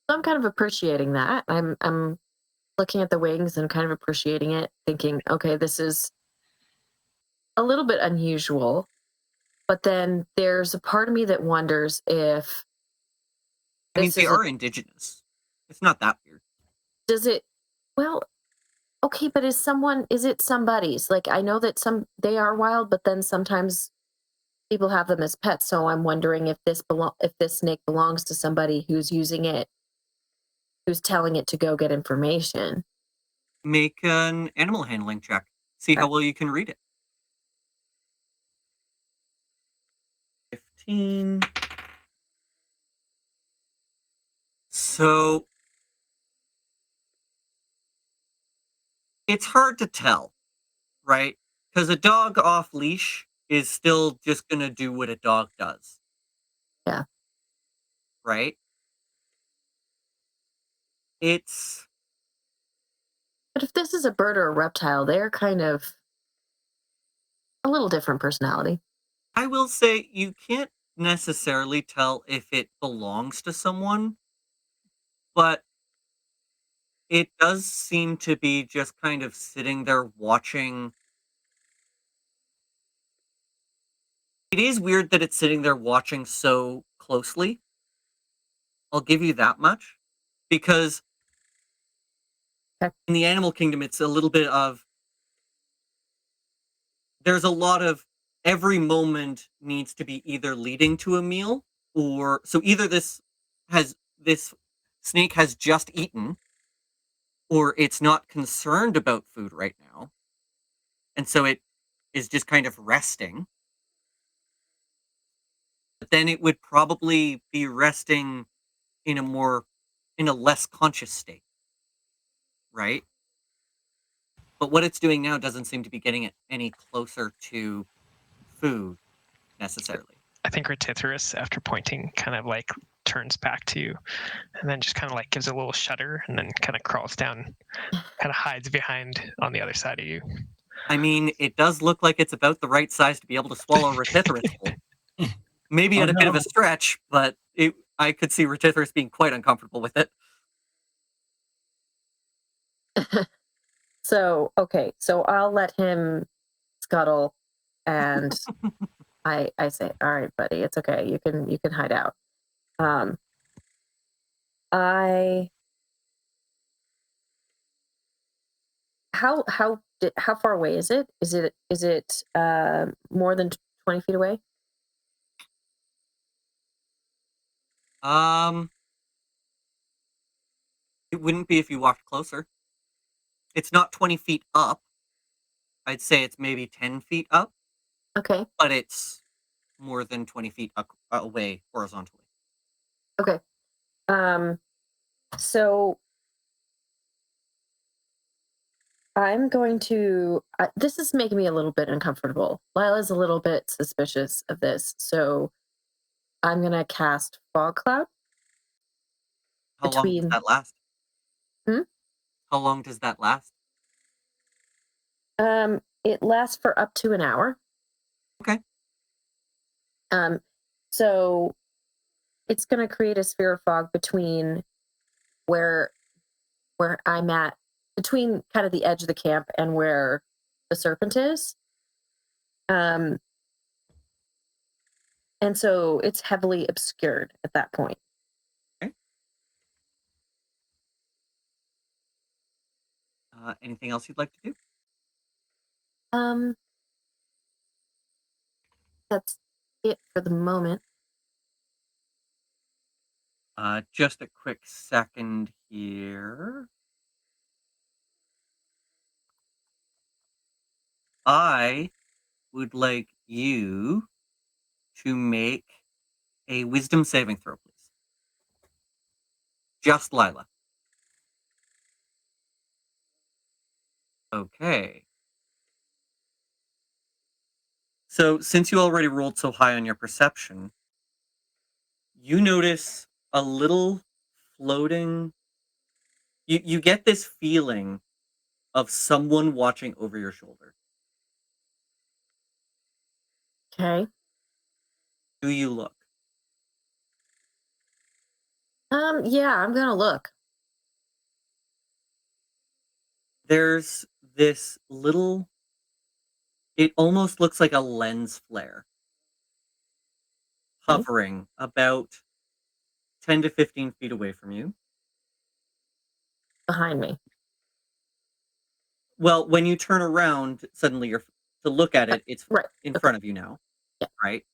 So I'm kind of appreciating that. I'm looking at the wings and kind of appreciating it, thinking, okay, this is a little bit unusual. But then there's a part of me that wonders if I mean, this they is are indigenous. It's not that weird. does it well, okay, but is it somebody's? Like, I know that they are wild, but then sometimes people have them as pets. So I'm wondering if this snake belongs to somebody who's using it, who's telling it to go get information. Make an animal handling check. See how well you can read it. 15. So it's hard to tell, right? Because a dog off leash is still just going to do what a dog does. Yeah. Right? But if this is a bird or a reptile, they're kind of a little different personality. I will say you can't necessarily tell if it belongs to someone, but it does seem to be just kind of sitting there watching. It is weird that it's sitting there watching so closely. I'll give you that much. Because Okay. in the animal kingdom, it's a little bit of. There's a lot of every moment needs to be either leading to a meal or so either this snake has just eaten or it's not concerned about food right now. And so it is just kind of resting. But then it would probably be resting in a less conscious state, right? But what it's doing now doesn't seem to be getting it any closer to food necessarily. I think Retithorus, after pointing, kind of like turns back to you and then just kind of like gives a little shudder and then kind of crawls down, kind of hides behind on the other side of you. I mean, it does look like it's about the right size to be able to swallow Retithorus whole. Maybe at a bit of a stretch, but I could see Retithorus being quite uncomfortable with it. So, okay, so I'll let him scuttle, and I say, all right, buddy, it's okay. You can hide out. How far away is it? Is it more than 20 feet away? It wouldn't be if you walked closer. It's not 20 feet up. I'd say it's maybe 10 feet up, Okay. but it's more than 20 feet away horizontally. Okay. So I'm going to. This is making me a little bit uncomfortable. Lila's a little bit suspicious of this, so I'm gonna cast Fog Cloud. How long does that last? Hmm? How long does that last? It lasts for up to an hour. Okay. So it's going to create a sphere of fog between where I'm at, between kind of the edge of the camp and where the serpent is. And so it's heavily obscured at that point. Okay. Anything else you'd like to do? That's it for the moment. Just a quick second here. I would like you to make a wisdom saving throw, please. Just Lila. Okay. So, since you already rolled so high on your perception, you notice a little floating. You get this feeling of someone watching over your shoulder. Okay. Do you look? Yeah, I'm gonna look. There's this little. It almost looks like a lens flare Okay. hovering about 10 to 15 feet away from you. Behind me. Well, when you turn around, suddenly you're to look at it, it's Right. in Okay. front of you now. Yeah. Right?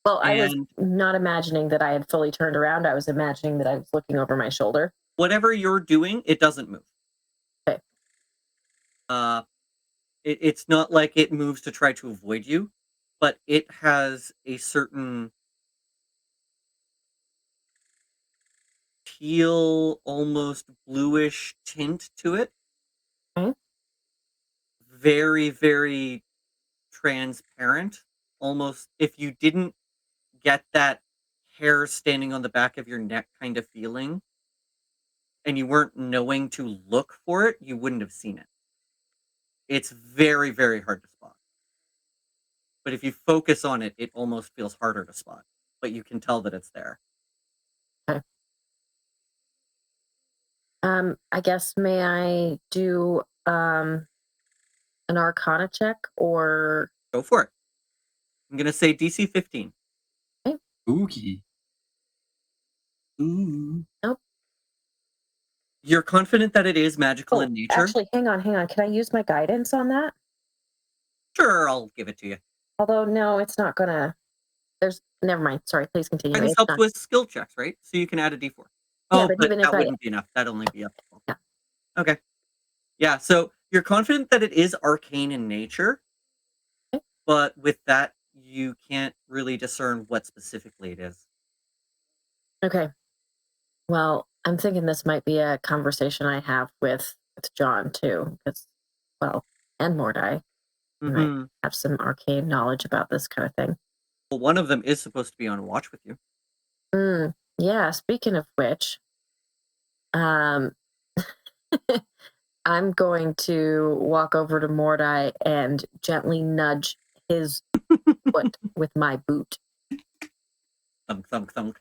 Well, I was And not imagining that I had fully turned around. I was imagining that I was looking over my shoulder. whatever you're doing, it doesn't move. Okay. It's not like it moves to try to avoid you, but it has a certain teal, almost bluish tint to it. Okay. Very, very transparent. Almost if you didn't get that hair standing on the back of your neck kind of feeling, and you weren't knowing to look for it, you wouldn't have seen it. It's very, very hard to spot. but if you focus on it, it almost feels harder to spot. But you can tell that it's there. Okay. I guess may I do an Arcana check or Go for it. I'm gonna say DC 15. Spooky. Ooh. Nope. You're confident that it is magical in nature? Actually, hang on. Can I use my guidance on that? Sure, I'll give it to you. Although, no, it's not gonna. Never mind. Sorry, please continue. Guidance helps with skill checks, right? So you can add a D4. Yeah, Oh, but but even if that I- wouldn't be enough. That'd only be up to 12. Yeah. Okay. Yeah, so you're confident that it is arcane in nature, Okay. but with that, you can't really discern what specifically it is. Okay. Well, I'm thinking this might be a conversation I have with John too, because, well, and Mordai might Mhm. have some arcane knowledge about this kind of thing. Well, one of them is supposed to be on watch with you. Yeah. Speaking of which, I'm going to walk over to Mordai and gently nudge his foot with my boot. Thunk, thunk, thunk.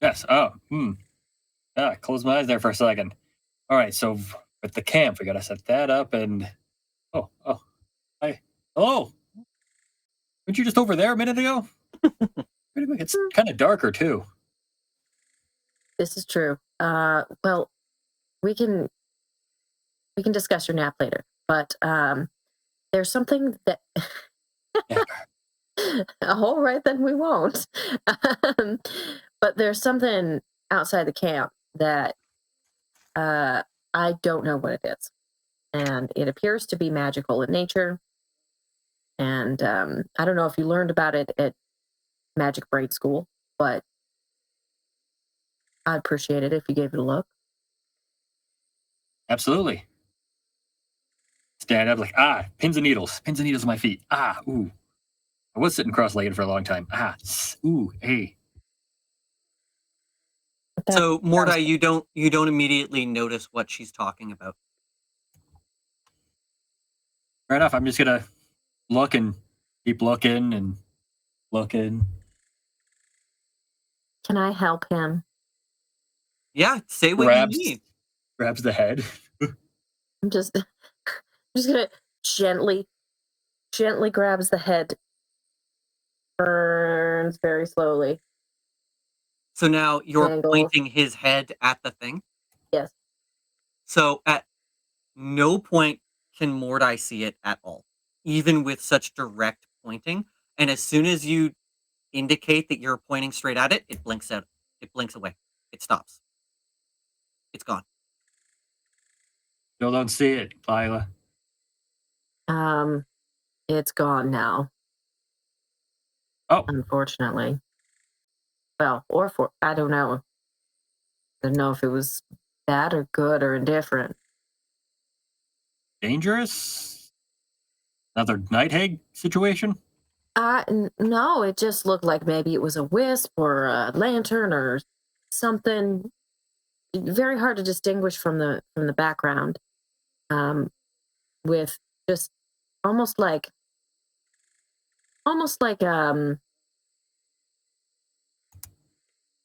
Yes. Close my eyes there for a second. All right. So with the camp, we gotta set that up and. Hi. Hello. Weren't you just over there a minute ago? It's kind of darker too. This is true. Well, we can discuss your nap later, but there's something that. All right, then we won't. But there's something outside the camp that I don't know what it is, and it appears to be magical in nature. And I don't know if you learned about it at Magic Braid School, but I'd appreciate it if you gave it a look. Absolutely. Stand up like, pins and needles on my feet. Ooh. I was sitting cross-legged for a long time. Hey. So Mordai, you don't immediately notice what she's talking about. Fair enough. I'm just gonna look and keep looking and looking. Can I help him? Yeah, say what you need. Grabs the head. I'm just gonna gently grabs the head, burns very slowly. So now you're Angle. pointing his head at the thing? Yes. So at no point can Mordai see it at all, even with such direct pointing. And as soon as you indicate that you're pointing straight at it, it blinks out. It blinks away. It stops. It's gone. Still don't see it, Lila. It's gone now. Oh. Unfortunately. Well, I don't know. I don't know if it was bad or good or indifferent. Dangerous? Another night hag situation? No, it just looked like maybe it was a wisp or a lantern or something. Very hard to distinguish from the background. With just almost like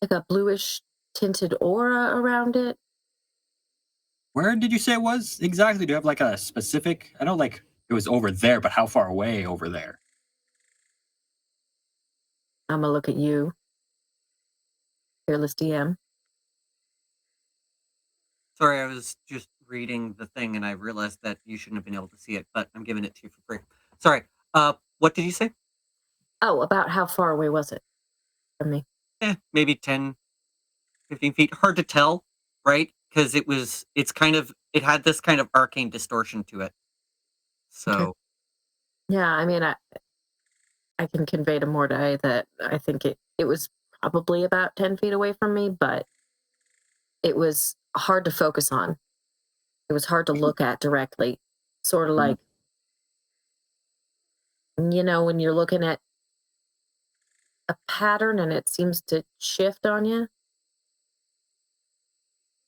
a bluish tinted aura around it. Where did you say it was exactly? Do you have like a specific? I know like it was over there, but how far away over there? I'm gonna look at you, fearless DM. Sorry, I was just reading the thing and I realized that you shouldn't have been able to see it, but I'm giving it to you for free. Sorry. What did you say? Oh, about how far away was it from me? Maybe 10, 15 feet. Hard to tell, right? Because it had this kind of arcane distortion to it. So. Okay. Yeah, I mean, I can convey to Mordai that I think it was probably about 10 feet away from me, but it was hard to focus on. It was hard to look at directly. Sort of like, when you're looking at a pattern and it seems to shift on you.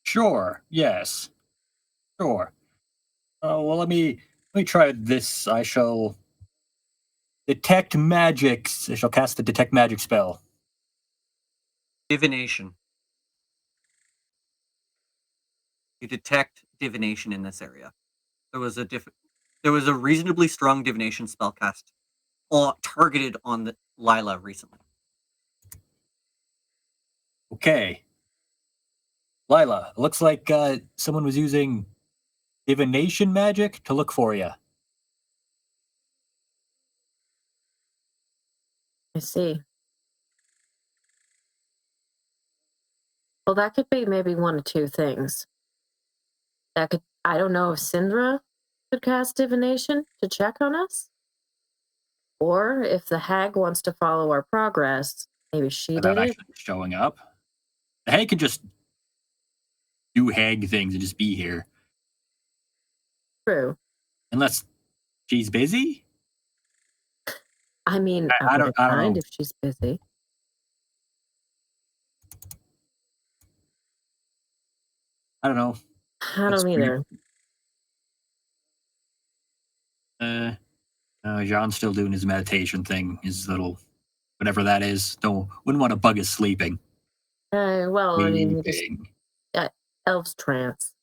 Sure. Yes. Sure. Well, let me Let me try this. I shall detect magics. I shall cast the detect magic spell. Divination. You detect divination in this area. There was a reasonably strong divination spell cast targeted on Lila recently. Okay. Lila, looks like someone was using divination magic to look for you. I see. Well, that could be maybe one of two things. I don't know if Syndra could cast divination to check on us, or if the hag wants to follow our progress, maybe she Without did it. actually showing up. The hag can just do hag things and just be here. True. Unless she's busy? I mean, I don't mind know. if she's busy. I don't know. I don't either. Jean's still doing his meditation thing, his little whatever that is. Wouldn't want to bug his sleeping. Well, I mean, he just Sleeping. elf's trance.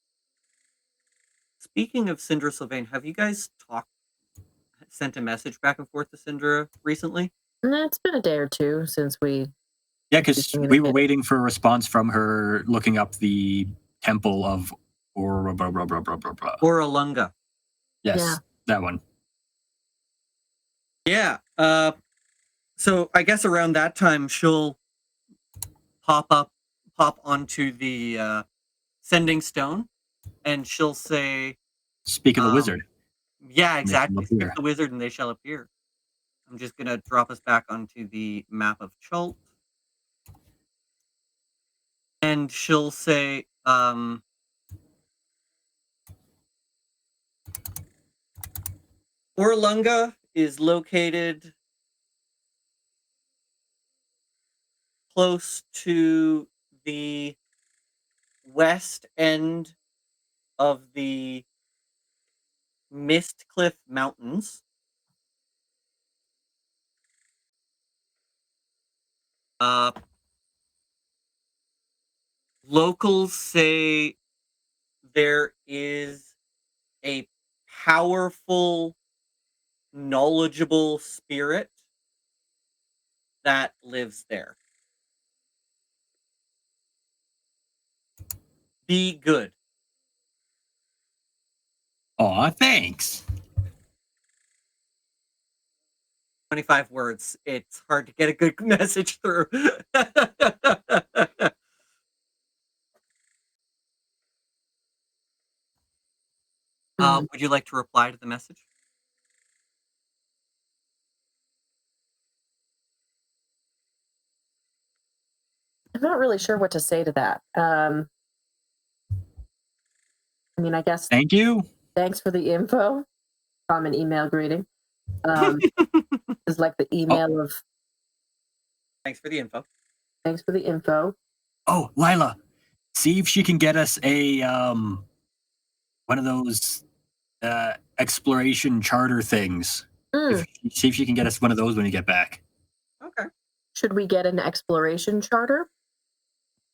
Speaking of Syndra Sylvain, have you guys sent a message back and forth to Syndra recently? It's been a day or two since we. Yeah, because we were waiting for a response from her looking up the temple of Oralunga. Yes, Yeah. that one. Yeah. So I guess around that time she'll pop onto the sending stone, and she'll say, Speak of the wizard. Yeah, exactly. Speak appear. the wizard and they shall appear. I'm just going to drop us back onto the map of Chult. And she'll say, Orlunga is located close to the west end of the Mistcliff Mountains. Locals say there is a powerful, knowledgeable spirit that lives there. Be good. Aw, thanks. 25 words. It's hard to get a good message through. Would you like to reply to the message? I'm not really sure what to say to that. I mean, I guess. Thank you. Thanks for the info. Common email greeting. It's like the email of. Thanks for the info. Thanks for the info. Oh, Lila, see if she can get us a one of those exploration charter things. See if she can get us one of those when you get back. Okay. Should we get an exploration charter?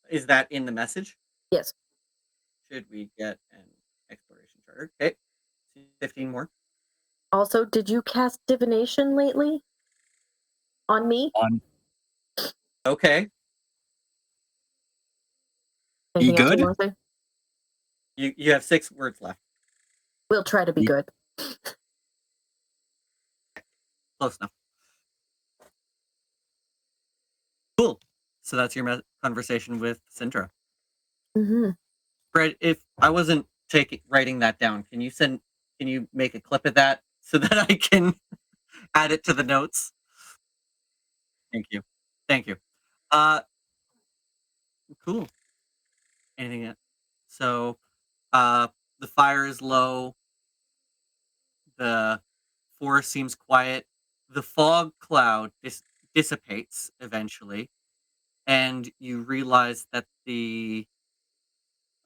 Is that in the message? Yes. Should we get an exploration charter? Okay. 15 more. Also, did you cast divination lately? On me? Okay. Be good? You have 6 words left. We'll try to be good. Close enough. Cool. So that's your conversation with Syndra. Mm-hmm. Fred, if I wasn't writing that down, can you make a clip of that so that I can add it to the notes? Thank you. Cool. Anything else? So, the fire is low. The forest seems quiet. The fog cloud dissipates eventually, and you realize that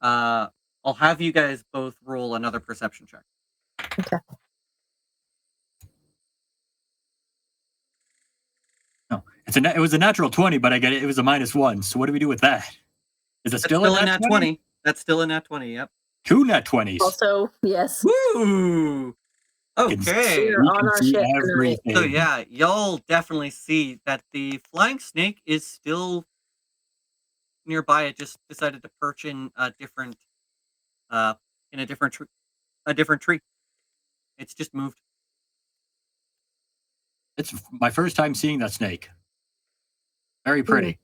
I'll have you guys both roll another perception check. Okay. It was a natural 20, but I get it. It was a -1. So what do we do with that? Is it That's still a nat 20? That's still a nat 20, yep. 2 nat 20s. Also, yes. Woo! Okay. We're on our ship tonight. everything. So yeah, y'all definitely see that the flying snake is still nearby. It just decided to perch in a different tree. It's just moved. It's my first time seeing that snake. Very pretty.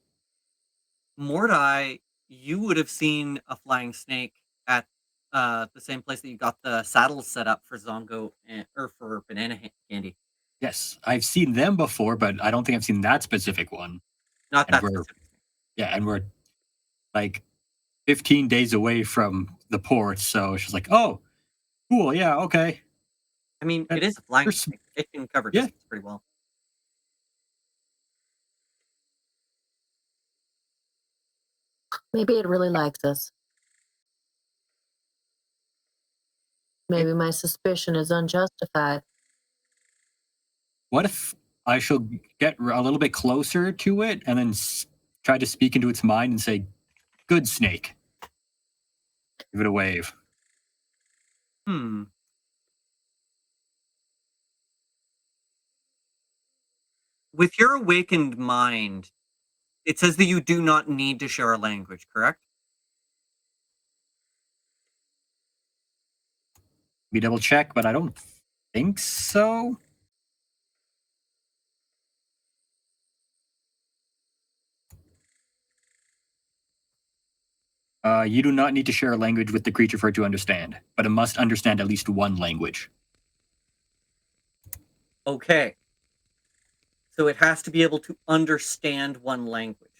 Mordai, you would have seen a flying snake at the same place that you got the saddles set up for Zongo or for Banana Candy. Yes, I've seen them before, but I don't think I've seen that specific one. Not And that we're- specific. Yeah, and we're like 15 days away from the port, so she's like, "Oh, cool, yeah, okay." I mean, it is a flying there's- snake. It can cover Yeah. distance pretty well. Maybe it really likes us. Maybe my suspicion is unjustified. What if I shall get a little bit closer to it and then try to speak into its mind and say, "Good snake." Give it a wave. With your awakened mind, it says that you do not need to share a language, correct? We double check, but I don't think so. You do not need to share a language with the creature for it to understand, but it must understand at least one language. Okay. So it has to be able to understand one language.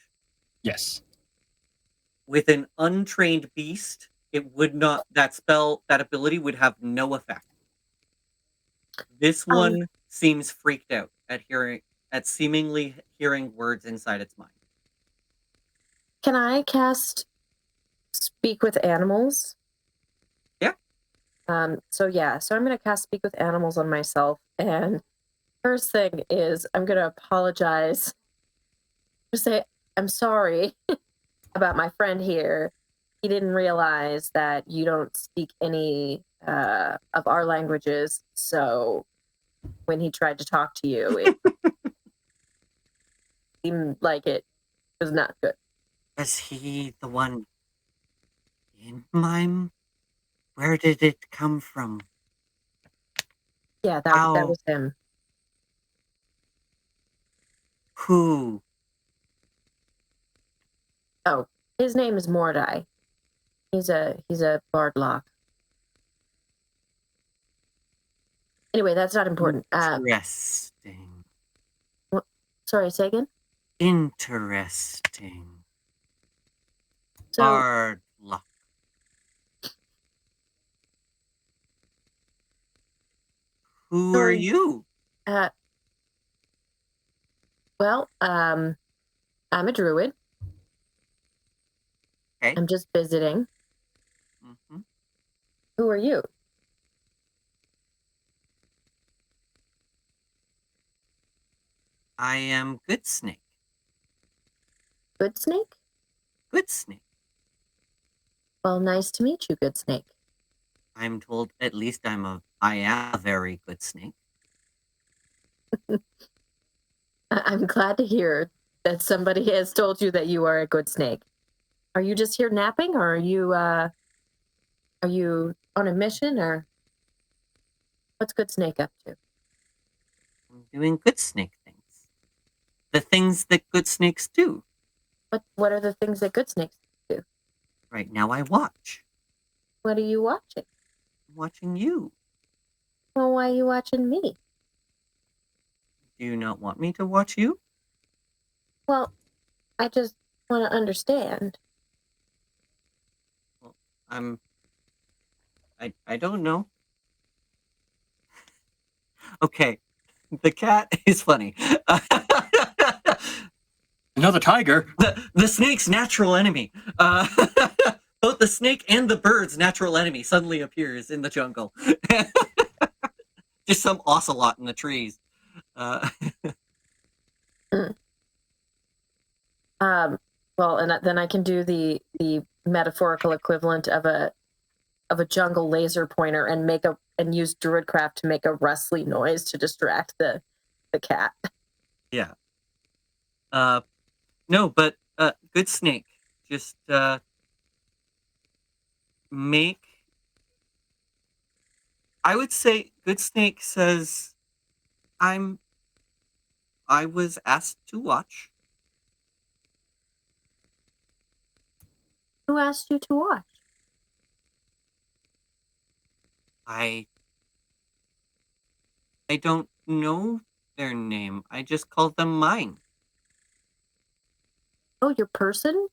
Yes. With an untrained beast, it would not, that ability would have no effect. This one seems freaked out at seemingly hearing words inside its mind. Can I cast Speak with Animals? Yeah. So I'm going to cast Speak with Animals on myself. And first thing is I'm going to apologize. Just say, I'm sorry about my friend here. He didn't realize that you don't speak any of our languages. So when he tried to talk to you, it seemed like it was not good. Was he the one in mime? Where did it come from? Yeah, that was him. Who? Oh, his name is Mordai. He's a bardlock. Anyway, that's not important. Interesting. Sorry, say again? Interesting. So, Hard luck. Who are you? Well, I'm a druid. Okay. I'm just visiting. Mm-hmm. Who are you? I am Good Snake. Good Snake? Good Snake. Well, nice to meet you, Good Snake. I'm told at least I am a very good snake. I'm glad to hear that somebody has told you that you are a good snake. Are you just here napping, or are you on a mission, or what's Good Snake up to? I'm doing good snake things. The things that good snakes do. What are the things that good snakes do? Right now I watch. What are you watching? I'm watching you. Well, why are you watching me? Do you not want me to watch you? Well, I just want to understand. Well, I don't know. Okay. The cat is funny. Another tiger. The snake's natural enemy. Both the snake and the bird's natural enemy suddenly appears in the jungle. Just some ocelot in the trees. Well, and then I can do the metaphorical equivalent of a jungle laser pointer and use Druidcraft to make a rustly noise to distract the cat. Yeah. No, but good snake. Just make. I would say good snake says, I was asked to watch. Who asked you to watch? I don't know their name. I just call them mine. Oh, your person?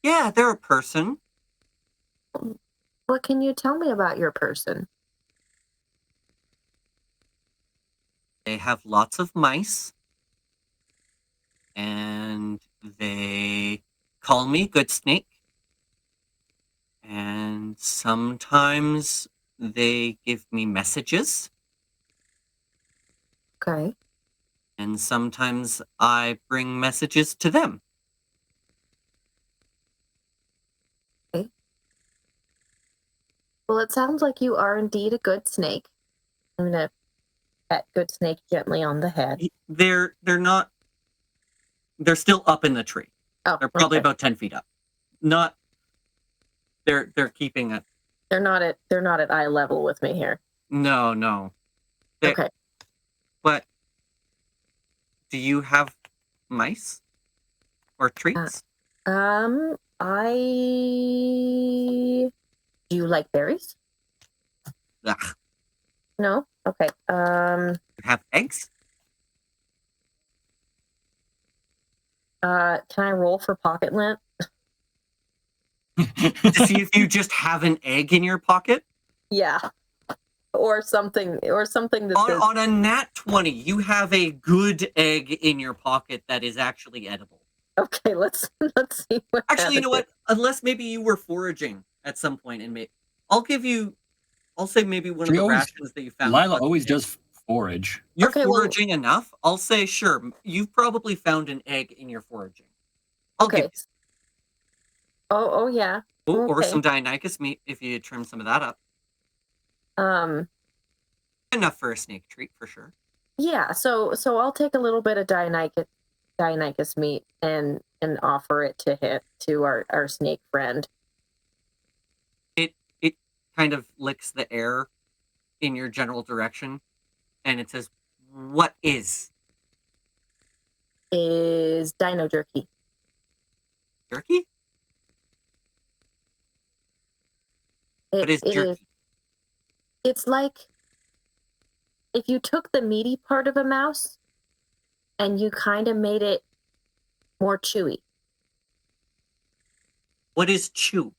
Yeah, they're a person. What can you tell me about your person? They have lots of mice. And they call me Good Snake. And sometimes they give me messages. Okay. And sometimes I bring messages to them. Okay. Well, it sounds like you are indeed a good snake. I'm going to pat Good Snake gently on the head. They're not. They're still up in the tree. Oh, they're probably okay. about 10 feet up. Not. They're keeping it. They're not at eye level with me here. No. Okay. But do you have mice or treats? Do you like berries? Ugh. No? Okay. You have eggs? Can I roll for pocket lint? To see if you just have an egg in your pocket? Yeah. Or something that says, On a nat 20, you have a good egg in your pocket that is actually edible. okay, let's see what Actually, you know happens. what? Unless maybe you were foraging at some point, and I'll say maybe one of the rations that you found. Lila always does forage. You're Okay, well- foraging enough. I'll say sure. You've probably found an egg in your foraging. I'll Okay. give you. Oh yeah. Or Okay. some Dionychus meat if you trim some of that up. Enough for a snake treat for sure. Yeah, so I'll take a little bit of Dionychus meat and offer it to our snake friend. It kind of licks the air in your general direction, and it says, "What is Dino jerky? jerky? What is jerky? It's like if you took the meaty part of a mouse and you kind of made it more chewy. What is chew?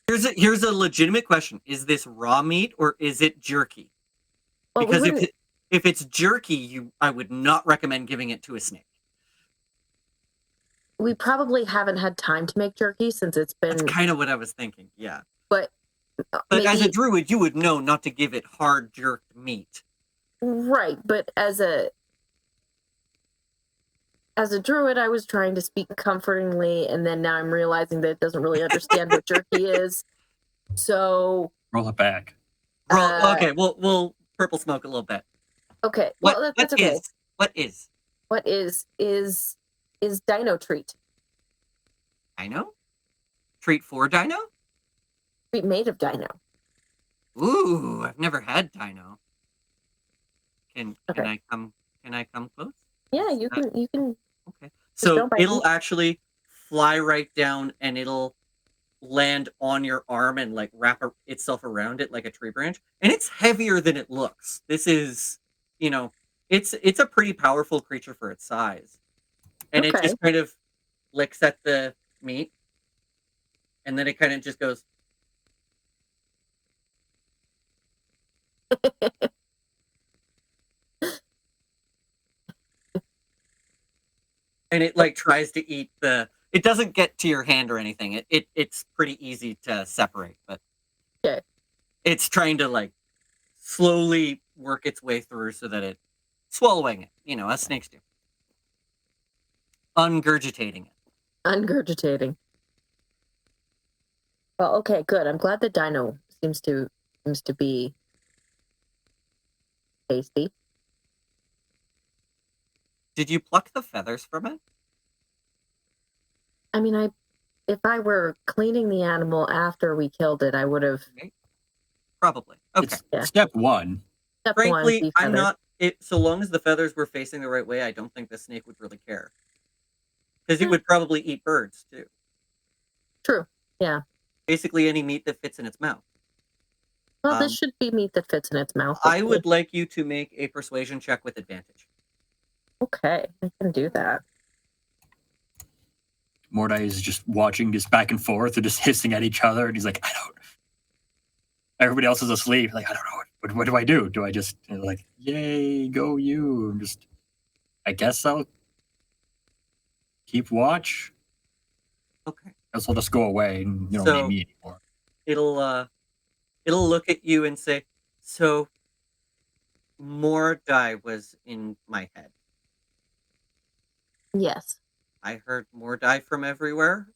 Here's a legitimate question: is this raw meat or is it jerky? Well, Because if it's jerky, I would not recommend giving it to a snake. we probably haven't had time to make jerky since it's been. That's kind of what I was thinking. Yeah, But maybe, as a druid, you would know not to give it hard jerked meat. Right, but as a druid, I was trying to speak comfortingly, and then now I'm realizing that it doesn't really understand what jerky is. So roll it back. Okay, we'll purple smoke a little bit. Okay, well that's okay. What is Dino treat? Dino? Treat for dino? Treat made of dino. Ooh, I've never had dino. Can Okay. I come close? Yeah, you can. Okay. So don't bite it'll me. actually fly right down and it'll land on your arm and like wrap itself around it like a tree branch. And it's heavier than it looks. This is, it's a pretty powerful creature for its size. And it Okay. just kind of licks at the meat. And then it kind of just goes. And it like tries to eat it doesn't get to your hand or anything. It's pretty easy to separate, but Okay. it's trying to like slowly work its way through so that it swallowing it, as snakes do. Ungurgitating it. Ungurgitating. Well, okay, good. I'm glad the dino seems to be tasty. Did you pluck the feathers from it? I mean, if I were cleaning the animal after we killed it, I would have. Probably. Okay. It's step one. Step Frankly, one, I'm not. So long as the feathers were facing the right way, I don't think the snake would really care. Because it would probably eat birds too. True. Yeah. Basically, any meat that fits in its mouth. Well, this should be meat that fits in its mouth. I would like you to make a persuasion check with advantage. Okay, I can do that. Mordai is just watching this back and forth. They're just hissing at each other, and he's like, I don't. Everybody else is asleep. Like, I don't know. What do I do? Do I just like, yay, go you? I'm just, I guess I'll keep watch. Okay. I guess I'll just go away and you don't So, need me anymore. It'll look at you and say, so Mordai was in my head. Yes. I heard Mordai from everywhere.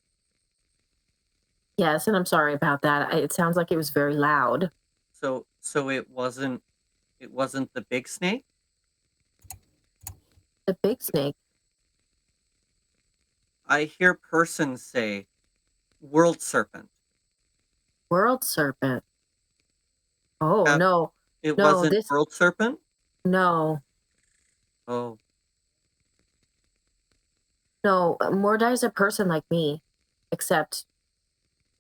Yes, and I'm sorry about that. It sounds like it was very loud. So it wasn't the big snake? The big snake. I hear person say world serpent. World serpent. Oh, no. It No, wasn't world serpent? No. Oh. No, Mordai's a person like me, except,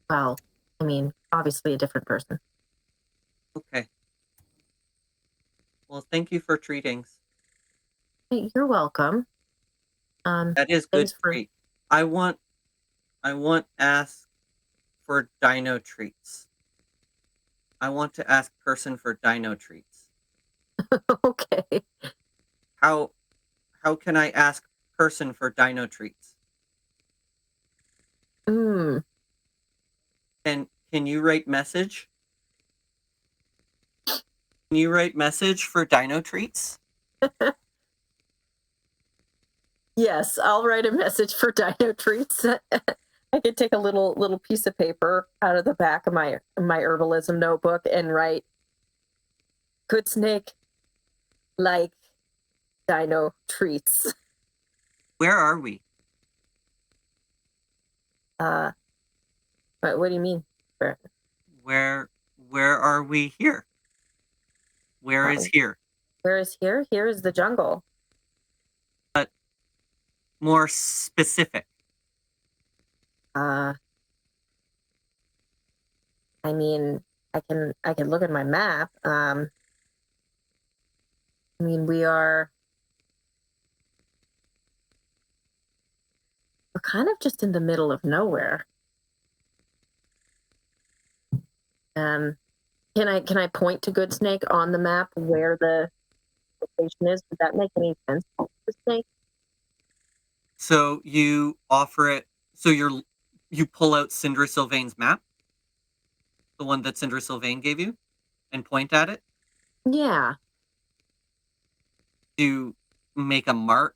well, I mean, obviously a different person. Okay. Well, thank you for treatings. Hey, you're welcome. That is good treat. I want ask for dino treats. I want to ask person for dino treats. Okay. How can I ask person for dino treats? Mm. Can you write message? Can you write message for dino treats? Yes, I'll write a message for dino treats. I could take a little piece of paper out of the back of my herbalism notebook and write, good snake, like dino treats. Where are we? What do you mean? Where are we here? Where is here? Where is here? Here is the jungle. But more specific. I mean, I can look at my map. I mean, we're kind of just in the middle of nowhere. Can I point to Good Snake on the map where the location is? Would that make any sense to the snake? So you offer it. So you pull out Sindra Sylvain's map, the one that Sindra Sylvain gave you, and point at it. Yeah. To make a mark.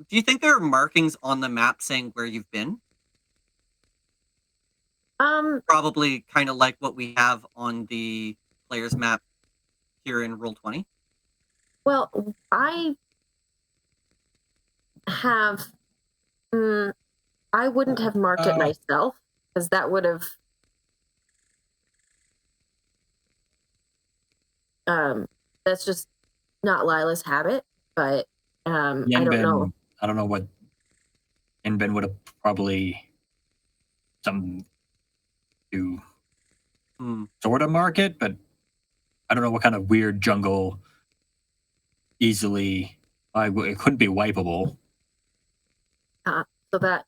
Do you think there are markings on the map saying where you've been? Probably kind of like what we have on the player's map here in Roll20. Well, I have. I wouldn't have marked it myself because that would have. That's just not Lila's habit, but I don't know. I don't know what Yenben would have probably some to sort of market, but I don't know what kind of weird jungle easily it couldn't be wipeable. So that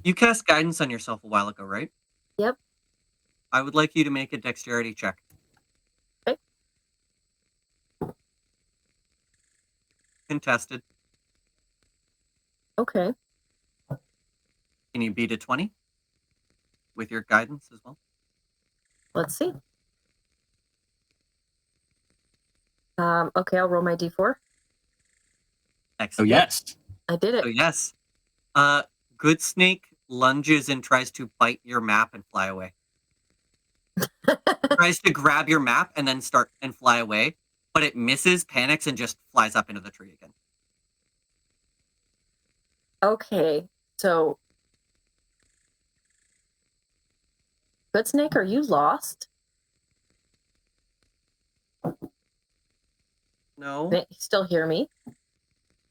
you cast guidance on yourself a while ago, right? Yep. I would like you to make a dexterity check. Okay. Contested. Okay. Can you beat a 20 with your guidance as well? Let's see. Okay, I'll roll my d4. Excellent. yes. I did it. So yes. Good Snake lunges and tries to bite your map and fly away. Tries to grab your map and then start and fly away, but it misses, panics, and just flies up into the tree again. Okay, so Good Snake, are you lost? No. Can you still hear me?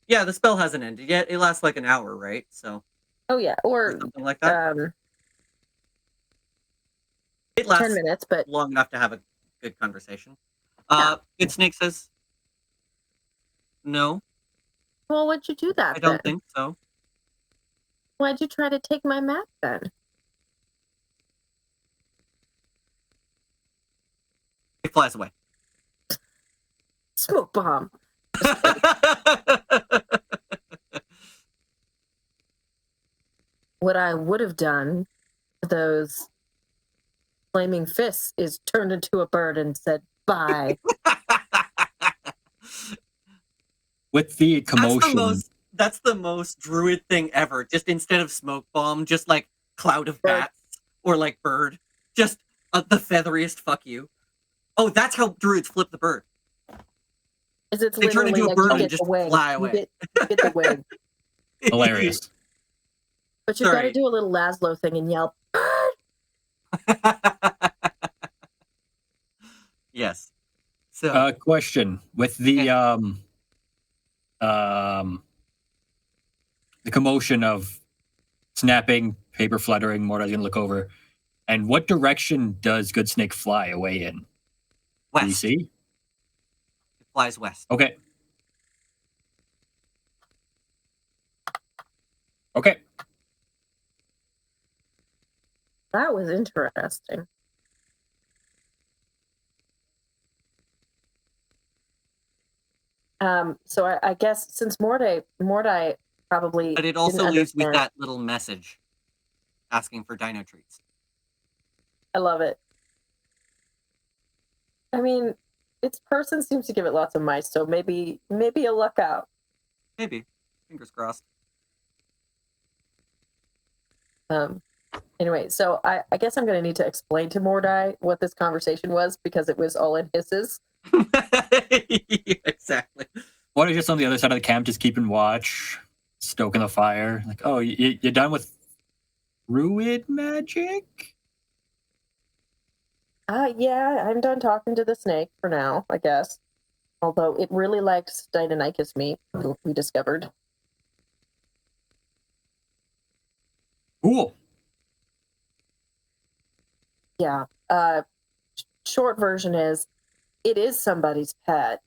Yeah, the spell hasn't ended yet. It lasts like an hour, right? So Oh yeah, or something like that. It 10 lasts minutes, but long enough to have a good conversation. Yeah. Good Snake says, "No, well, what'd you do that I don't then? think so." Why'd you try to take my map then? It flies away. Smoke bomb. What I would have done to those flaming fists is turned into a bird and said bye. With the commotion. That's the most druid thing ever. Just instead of smoke bomb, just like cloud of Bird. bats or like bird. Just the featheriest fuck you. Oh, that's how druids flip the bird. Is it's They turn literally into a like bird you and get just the wing. fly away. You get the wing. Hilarious. But you've got to Sorry. do a little Laszlo thing and yell, bird! Yes. So Question with the commotion of snapping, paper fluttering. Morta's gonna look over. And what direction does Good Snake fly away in? Do you west. see? It flies west. Okay. Okay. That was interesting. So I guess since Mordai probably But it also didn't leaves with understand- that little message asking for dino treats. I love it. I mean, its person seems to give it lots of mice, so maybe a luck out. Maybe. Fingers crossed. Anyway, so I guess I'm going to need to explain to Mordai what this conversation was because it was all in hisses. Exactly. What is just on the other side of the camp, just keeping watch, stoking the fire? Like, oh, you're done with druid magic? Yeah, I'm done talking to the snake for now, I guess. Although it really likes Deinonychus meat, we discovered. Cool. Yeah. Short version is, it is somebody's pet.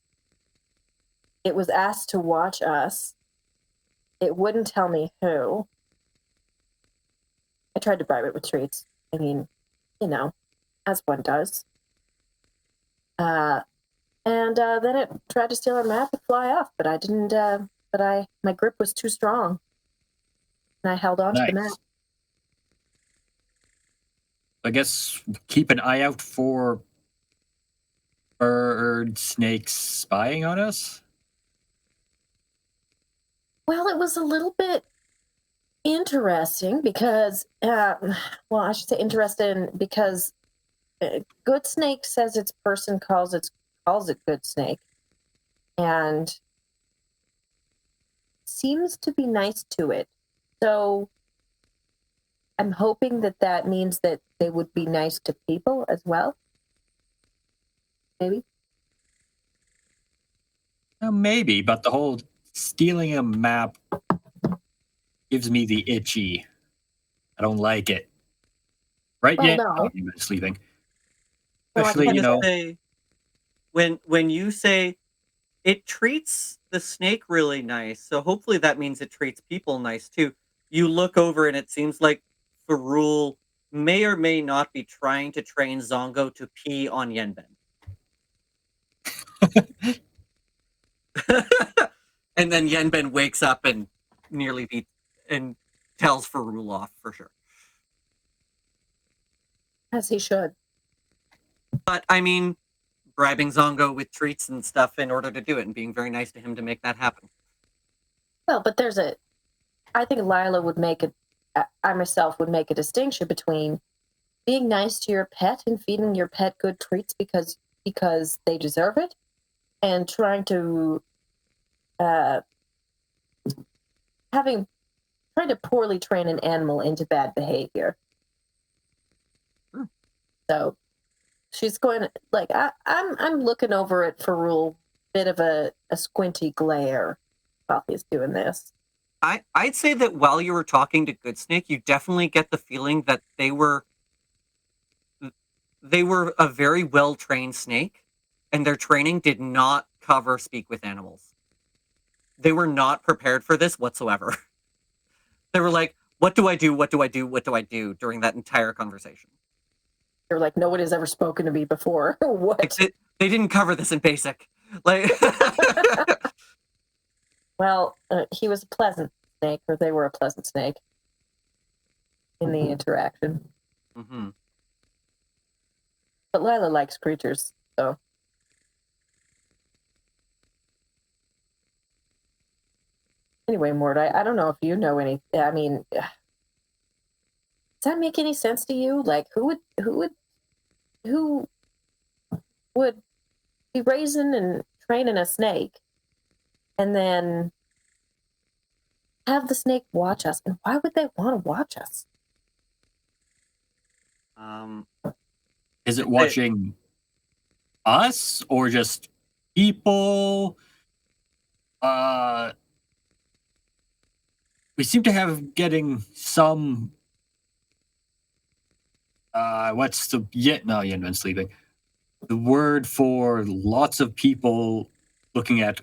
It was asked to watch us. It wouldn't tell me who. I tried to bribe it with treats. I mean, you know, as one does. And then it tried to steal our map and fly off, but I didn't. My grip was too strong, and I held on to the map. I guess keep an eye out for bird snakes spying on us. Well, it was a little bit interesting because, I should say interesting because Good Snake says its person calls it Good Snake, and seems to be nice to it. So I'm hoping that means that they would be nice to people as well. Maybe. Maybe, but the whole stealing a map gives me the itchy. I don't like it. Right? Well, Yeah. no. Oh, you've been sleeping. Well, I Especially, was you know. Say, when you say it treats the snake really nice, so hopefully that means it treats people nice too. You look over and it seems like Farul may or may not be trying to train Zongo to pee on Yenben. And then Yenben wakes up and nearly beats and tells Farul off for sure. As he should. But I mean, bribing Zongo with treats and stuff in order to do it and being very nice to him to make that happen. Well, but I think Lila would I myself would make a distinction between being nice to your pet and feeding your pet good treats because they deserve it, and trying to trying to poorly train an animal into bad behavior. So she's going like I'm looking over at Ferrul, bit of a squinty glare while he's doing this. I'd say that while you were talking to Good Snake, you definitely get the feeling that they were a very well trained snake, and their training did not cover speak with animals. They were not prepared for this whatsoever. They were like, "What do I do? What do I do? What do I do?" during that entire conversation. They're like, "No one has ever spoken to me before." What? Like, they didn't cover this in basic. Like, well, he was a pleasant snake, or they were a pleasant snake in the interaction. Mm-hmm. But Lila likes creatures, so. Anyway, Mort, I don't know if you know any. I mean, does that make any sense to you? Like, who would be raising and training a snake, and then have the snake watch us? And why would they want to watch us? Is it watching us or just people? We seem to have getting some. What's the Yen's sleeping. The word for lots of people looking at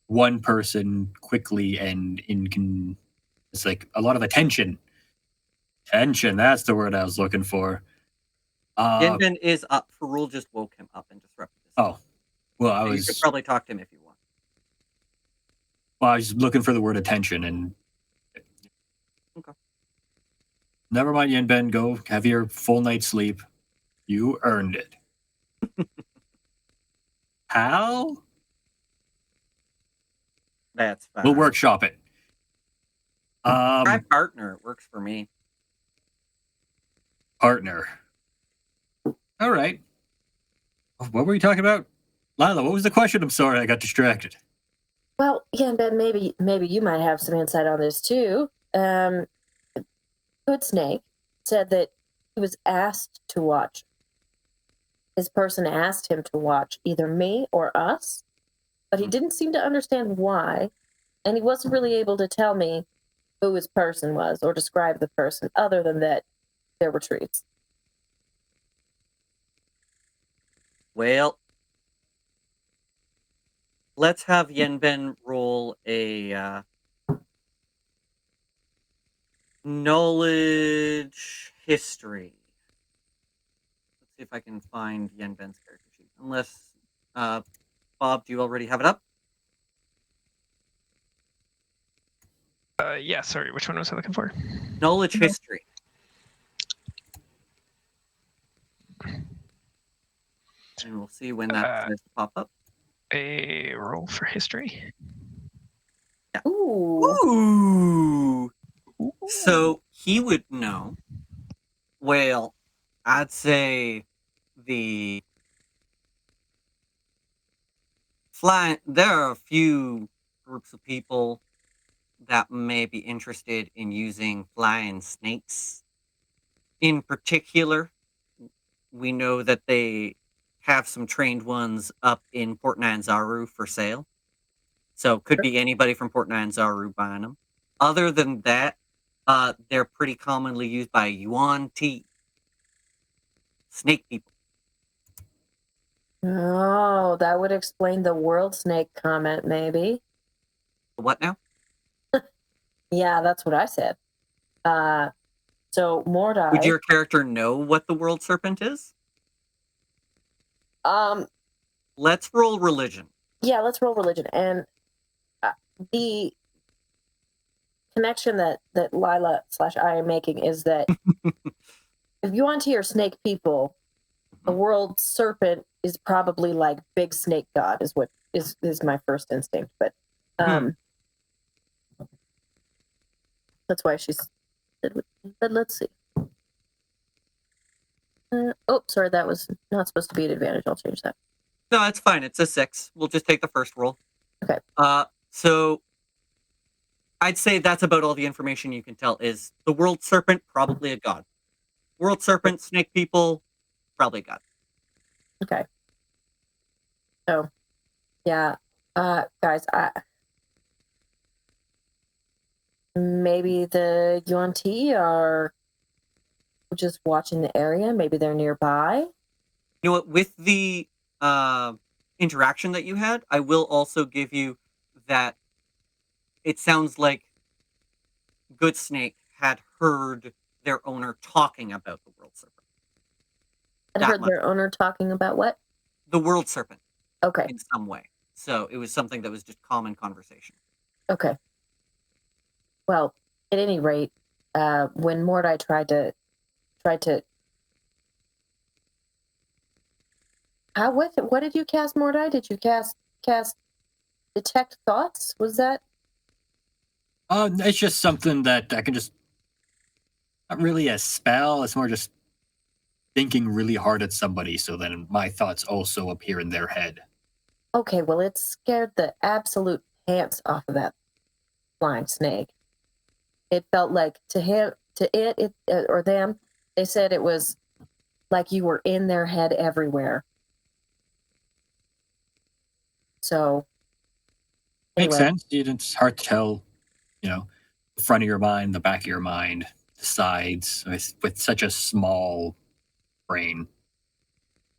one person quickly and it's like a lot of attention. Attention, that's the word I was looking for. Yenben is up. Ferrul just woke him up and disrupted his sleep. Oh, well, You could probably talk to him if you want. Well, I was looking for the word attention and. Okay. Never mind, Yenben. Go have your full night's sleep. You earned it. How? That's fine. We'll workshop it. My partner works for me. Partner. All right. What were you talking about? Lila, what was the question? I'm sorry, I got distracted. Well, yeah, Ben, maybe you might have some insight on this too. Good Snake said that he was asked to watch. His person asked him to watch either me or us, but he didn't seem to understand why, and he wasn't really able to tell me who his person was or describe the person, other than that there were treats. Well, let's have Yenben roll a knowledge history. Let's see if I can find Yenben's character sheet. Unless, Bob, do you already have it up? Yeah, sorry, which one was I looking for? Knowledge history. And we'll see when that starts to pop up. A roll for history. Yeah. Ooh. Ooh. So he would know. Well, I'd say there are a few groups of people that may be interested in using flying snakes. In particular, we know that they have some trained ones up in Port Nyanzaru for sale. So could be anybody from Port Nyanzaru buying them. Other than that, they're pretty commonly used by Yuan Ti. Snake people. Oh, that would explain the world snake comment, maybe. What now? Yeah, that's what I said. So Mordai. Would your character know what the world serpent is? Let's roll religion. Yeah, let's roll religion. And the connection that Lila / I am making is that if you want to hear snake people, the world serpent is probably like big snake god is what is my first instinct. But That's why she's. But let's see. Oh, sorry, that was not supposed to be an advantage. I'll change that. No, it's fine. It's a 6. We'll just take the first roll. Okay. So I'd say that's about all the information you can tell is the world serpent, probably a god. World serpent, snake people, probably a god. Okay. So, yeah, guys, maybe the UNT are just watching the area. Maybe they're nearby. You know what? With the interaction that you had, I will also give you that it sounds like Good Snake had heard their owner talking about the world serpent. I heard their owner talking about what? The world serpent. Okay. In some way. So it was something that was just common conversation. Okay. Well, at any rate, when Mordai tried to what did you cast, Mordai? Did you cast detect thoughts? Was that? It's just something that I can just not really a spell. It's more just thinking really hard at somebody, so then my thoughts also appear in their head. Okay, well, it scared the absolute pants off of that flying snake. It felt like it or them, they said it was like you were in their head everywhere. So, Makes sense. It's hard to tell, the front of your mind, the back of your mind, the sides, with such a small brain.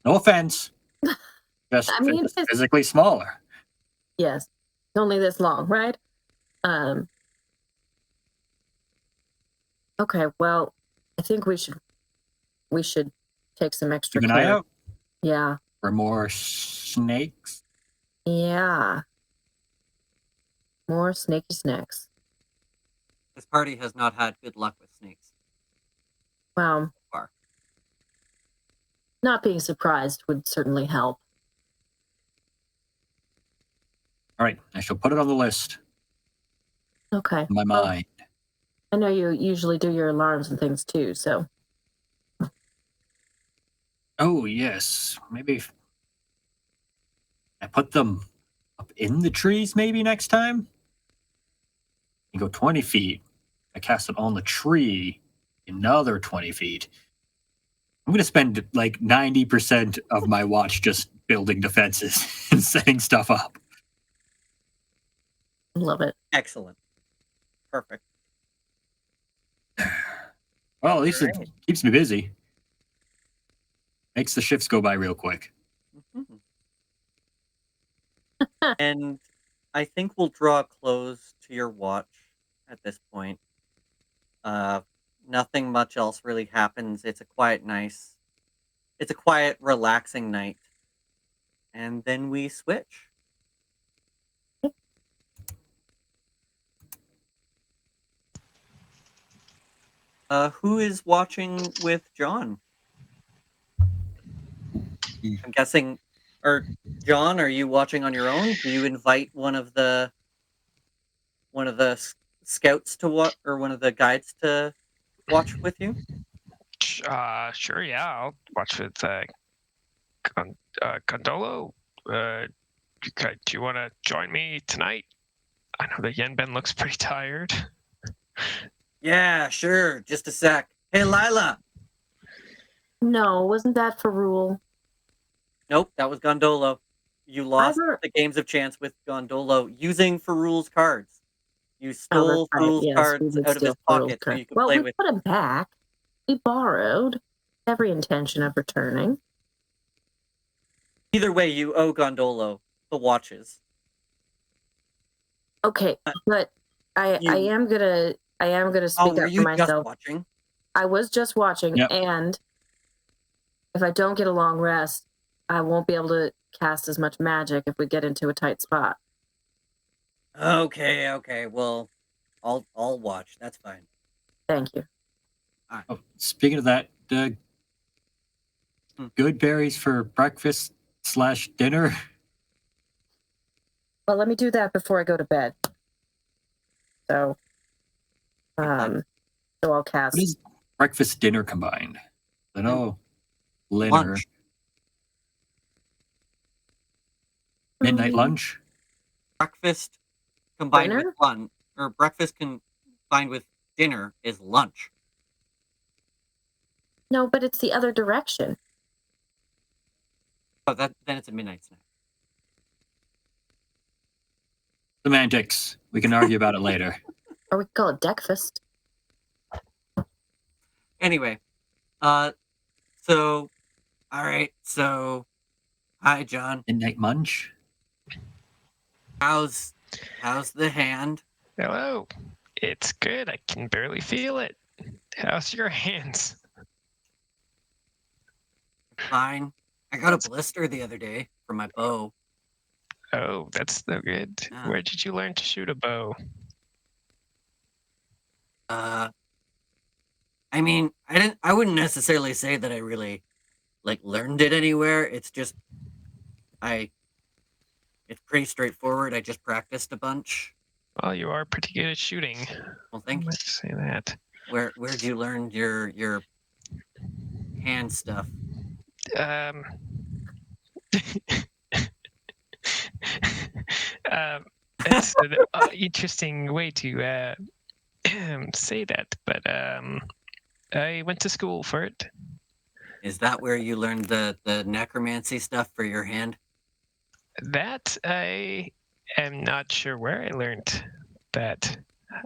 No offense. Just I mean, it's physically smaller. Yes. It's only this long, right? Okay, well, I think we should take some extra Keep an care. eye out Yeah. for more snakes. Yeah. More snaky snacks. This party has not had good luck with snakes. Well, so far. Not being surprised would certainly help. All right, I shall put it on the list. Okay. In my mind. I know you usually do your alarms and things too, so. Oh, yes. Maybe I put them up in the trees maybe next time? You go 20 feet. I cast it on the tree, another 20 feet. I'm going to spend like 90% of my watch just building defenses and setting stuff up. Love it. Excellent. Perfect. Well, at least it keeps me busy. Makes the shifts go by real quick. Mm-hmm. And I think we'll draw a close to your watch at this point. Nothing much else really happens. It's a quiet, relaxing night. And then we switch. Who is watching with John? I'm guessing, or John, are you watching on your own? Do you invite one of the scouts to watch, or one of the guides to watch with you? Sure, yeah. I'll watch with Gondolo. Do you want to join me tonight? I know the Yenben looks pretty tired. Yeah, sure. Just a sec. Hey, Lila. No, wasn't that for Rule? Nope, that was Gondolo. You lost the games of chance with Gondolo using Faroul's cards. You stole Faroul's cards out of his pocket so you could play with. Well, we put them back. We borrowed. Every intention of returning. Either way, you owe Gondolo the watches. Okay, but I am gonna speak up for myself. Just watching? I was just watching, and if I don't get a long rest, I won't be able to cast as much magic if we get into a tight spot. Okay. Well, I'll watch. That's fine. Thank you. All right. Oh, speaking of that, good berries for breakfast / dinner. Well, let me do that before I go to bed. So, So I'll cast. What is breakfast, dinner combined? I know. Dinner. Lunch. Midnight lunch? Breakfast combined Dinner? with lunch, or breakfast combined with dinner is lunch. No, but it's the other direction. Oh, then it's a midnight snack. Semantics. We can argue about it later. Or we could call it deckfast. Anyway, so, all right, so, hi, John. Midnight munch? How's the hand? Hello. It's good. I can barely feel it. How's your hands? Fine. I got a blister the other day from my bow. Oh, that's no good. Yeah. Where did you learn to shoot a bow? I mean, I wouldn't necessarily say that I really learned it anywhere. It's just it's pretty straightforward. I just practiced a bunch. Well, you are pretty good at shooting. Well, thank you. Let's say that. Where'd you learn your hand stuff? It's an interesting way to say that, but I went to school for it. Is that where you learned the necromancy stuff for your hand? That I am not sure where I learned that.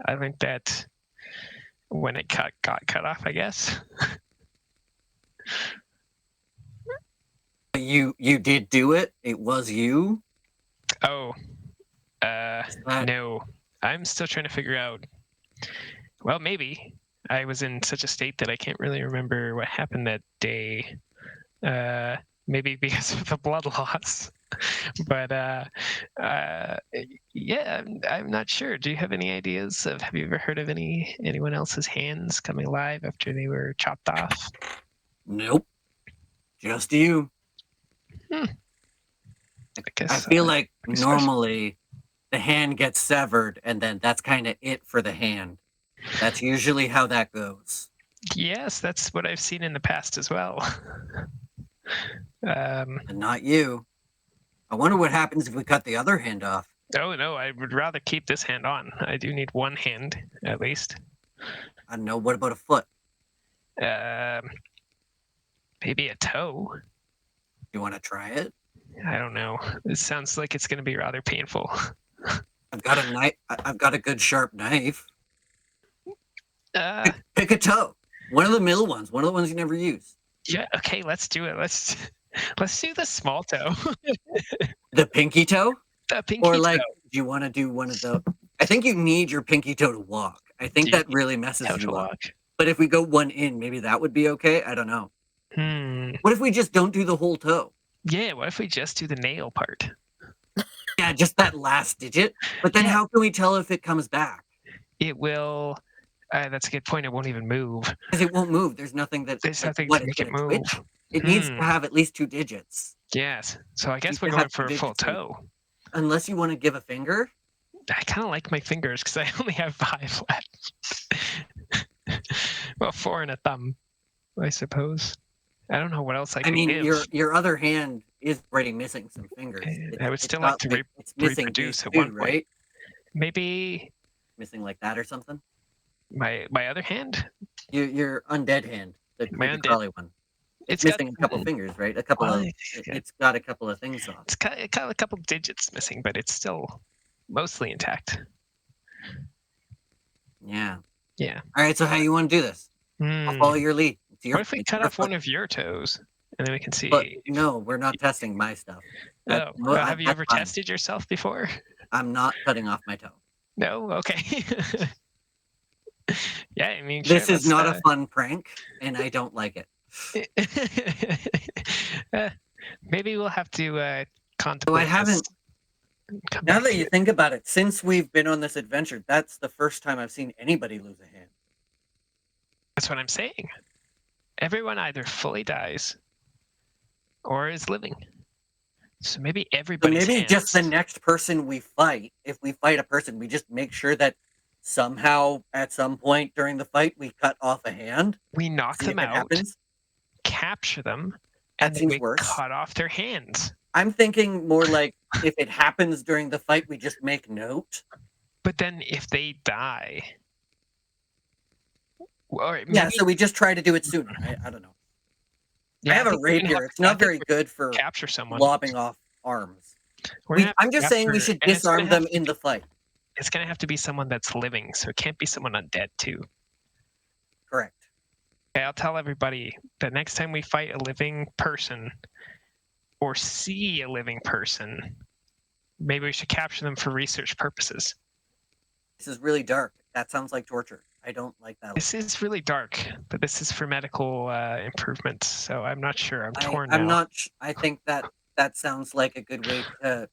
I learned that when it got cut off, I guess. You did do it? It was you? Oh, no. I'm still trying to figure out. Well, maybe. I was in such a state that I can't really remember what happened that day. Maybe because of the blood loss. But yeah, I'm not sure. Do you have any ideas have you ever heard of anyone else's hands coming alive after they were chopped off? Nope. Just you. I guess I feel like pretty special. normally the hand gets severed and then that's kind of it for the hand. That's usually how that goes. Yes, that's what I've seen in the past as well. And not you. I wonder what happens if we cut the other hand off. Oh no, I would rather keep this hand on. I do need one hand at least. I don't know. What about a foot? Maybe a toe. You want to try it? I don't know. It sounds like it's going to be rather painful. I've got a knife. I've got a good sharp knife. Uh, Pick a toe. One of the middle ones. One of the ones you never use. yeah. Okay, let's do it. Let's do the small toe. The pinky toe? The pinky Or toe. do you want to do one of the? I think you need your pinky toe to walk. I think Do you that really messes Toe to you up. walk. But if we go one in, maybe that would be okay. I don't know. What if we just don't do the whole toe? Yeah. What if we just do the nail part? Yeah, just that last digit. But then Yeah. how can we tell if it comes back? It will. That's a good point. It won't even move. Because it won't move. There's nothing that. There's nothing what, to it's make it gonna move. twitch? It needs to have at least 2 digits. Yes. So I guess You we're can going have for a two full digits in- toe. Unless you want to give a finger. I kind of like my fingers because I only have 5 left. Well, 4 and a thumb, I suppose. I don't know what else I I can mean, give. your other hand is already missing some fingers. I would still like to it's missing reproduce these at two, one point. right? Maybe Missing like that or something. my other hand. Your undead hand, the My creepy undead- crawly one. It's It's got missing a couple fingers, right? A couple Well, of. It's got a couple of things off. it's got a couple digits missing, but it's still mostly intact. Yeah. Yeah. All right. So how you want to do this? I'll Hmm. follow your lead. It's your, What if we it's cut your off one foot. of your toes, and then we can see? But no, we're not testing my stuff. Oh, well, have you that's ever fine. tested yourself before? I'm not cutting off my toe. No. Okay. Yeah, I mean, This sure, is not let's, a fun prank, and I don't like it. Maybe we'll have to contemplate. So I haven't. this. Come Now back that to you it. think about it, since we've been on this adventure, that's the first time I've seen anybody lose a hand. That's what I'm saying. Everyone either fully dies or is living. So maybe So everybody's maybe just the hands- next person we fight, if we fight a person, we just make sure that somehow at some point during the fight we cut off a hand, We knock see them if it out, happens. capture them, That and then seems we worse. cut off their hands. I'm thinking more like if it happens during the fight, we just make note. But then if they die, or Yeah, maybe, so we just try to do it sooner. I don't know. yeah, I have a think we're gonna rapier. have- It's I not think very we good for capture someone. lobbing off arms. We're gonna have I'm to just saying we capture- should and it's gonna disarm have them to in be- the fight. It's gonna have to be someone that's living, so it can't be someone undead too. Correct. Okay, I'll tell everybody that next time we fight a living person or see a living person, maybe we should capture them for research purposes. This is really dark. That sounds like torture. I don't like that. This is really dark, but this is for medical improvements, so I'm not sure. I'm torn I'm now. not. I think that sounds like a good way to.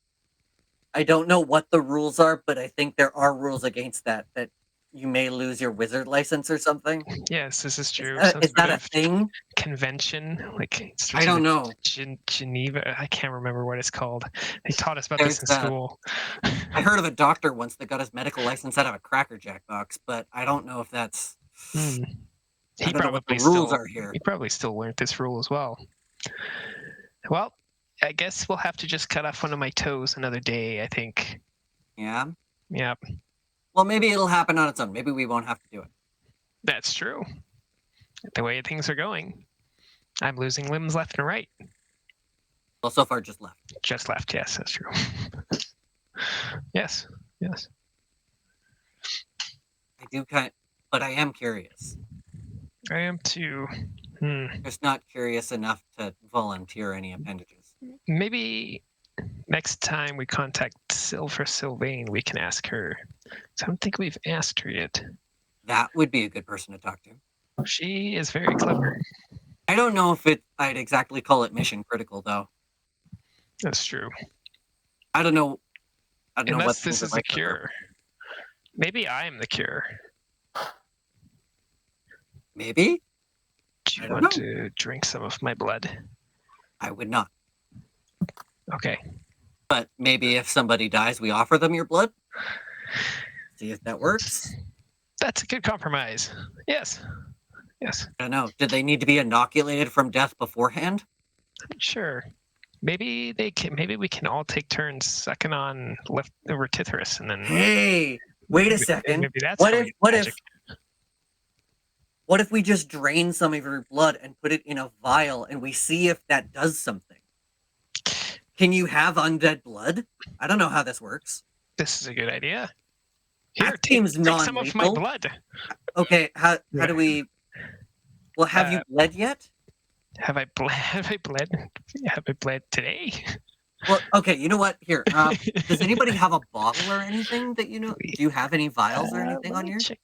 I don't know what the rules are, but I think there are rules against that. That you may lose your wizard license or something. Yes, this is true. Is that a thing? Convention? Like it I starts don't with know. Geneva. I can't remember what it's called. They taught us about this in There's, school. I heard of a doctor once that got his medical license out of a Cracker Jack box, but I don't know if that's. Hmm. I He don't know what the probably rules still are here. he probably still learned this rule as well. Well, I guess we'll have to just cut off one of my toes another day, I think. Yeah. Yep, Well, maybe it'll happen on its own. Maybe we won't have to do it. that's true. The way things are going, I'm losing limbs left and right. Well, so far just left. Just left, yes, that's true. Yes. I do but I am curious. I am too. Just not curious enough to volunteer any appendages. Maybe next time we contact Silver Sylvain, we can ask her. So I don't think we've asked her yet. That would be a good person to talk to. She is very clever. I don't know if I'd exactly call it mission critical, though. That's true. I don't know. I don't know what Unless things this are is a like for her. cure. Maybe I am the cure. Maybe? Do I you don't want know. to drink some of my blood? I would not. Okay. But maybe if somebody dies, we offer them your blood? See if that works? That's a good compromise. Yes. I don't know. Did they need to be inoculated from death beforehand? Sure. Maybe we can all take turns sucking on leftover Tithyrus and then Hey, wait a second. Maybe that's What how if we get what magic. what if we just drain some of your blood and put it in a vial and we see if that does something? Can you have undead blood? I don't know how this works. This is a good idea. That Here, seems take some of my non-lethal. blood. Okay, how Yeah. do we? Well, have you bled yet? Have I bled? Have I bled today? Well, okay. You know what? Here, does anybody have a bottle or anything that you know? Do you have any vials or anything Let on me here? check.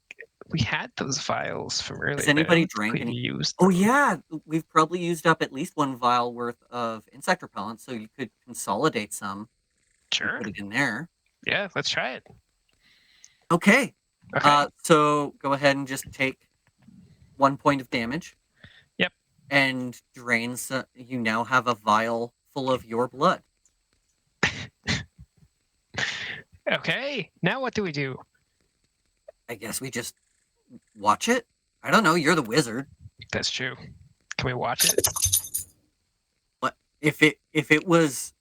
We had those vials from earlier. but I anybody don't think drank we any- used Oh them. yeah, we've probably used up at least one vial worth of insect repellent, so you could consolidate some and Sure. put it in there. Yeah, let's try it. Okay. Okay. So go ahead and just take 1 point of damage. Yep. And drain. You now have a vial full of your blood. Okay. Now what do we do? I guess we just watch it. I don't know. You're the wizard. That's true. Can we watch it? But if it was,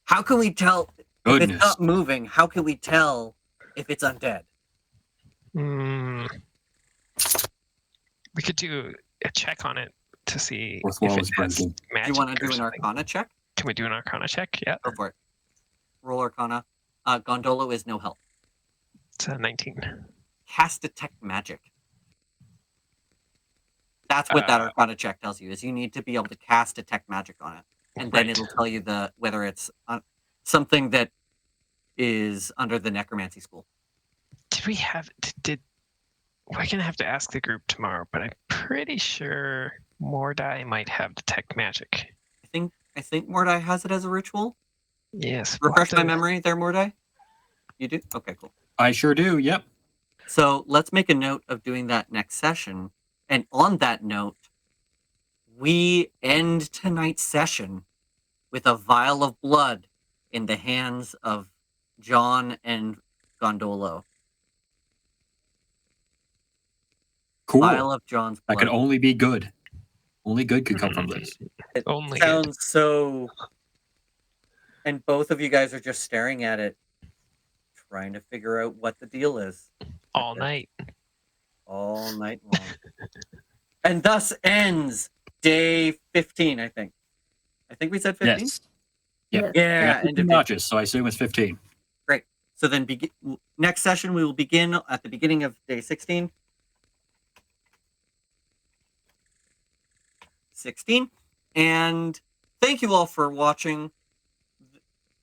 how can we tell if it's Goodness. not moving? How can we tell if it's undead? Hmm. We could do a check on it to see Fourth if wall it is has breaking. Do magic you want to or do an something. Arcana check? Can we do an Arcana check? Yeah. Go for it. Roll Arcana. Gondolo is no help. It's a 19. Cast Detect Magic. That's what that Uh, Arcana check tells you, is you need to be able to cast Detect Magic on it. And then Right. it'll tell you whether it's something that is under the Necromancy School. Did we have? We're gonna have to ask the group tomorrow, but I'm pretty sure Mordai might have detect magic. I think Mordai has it as a ritual. Yes. we'll Refresh have my to- memory there, Mordai. You do? Okay, cool. I sure do. Yep. So let's make a note of doing that next session. And on that note, we end tonight's session with a vial of blood in the hands of John and Gondolo. Cool. Vial of John's blood. That could only be good. Only good could come from this. It Only sounds so... And both of you guys are just staring at it, trying to figure out what the deal is. all night. All night long. And thus ends day 15, I think. I think we said 15? Yes. Yep. Yeah. And notches, so I assume it's 15. Great. So then next session, we will begin at the beginning of day 16. 16. And thank you all for watching.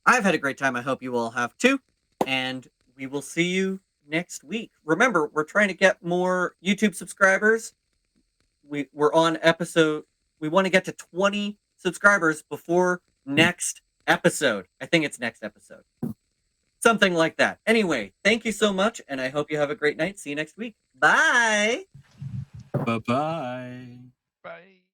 I've had a great time. I hope you all have too. And we will see you next week. Remember, we're trying to get more YouTube subscribers. We're on episode. We want to get to 20 subscribers before next episode. I think it's next episode. Something like that. Anyway, thank you so much, and I hope you have a great night. See you next week. Bye. Bye-bye. Bye.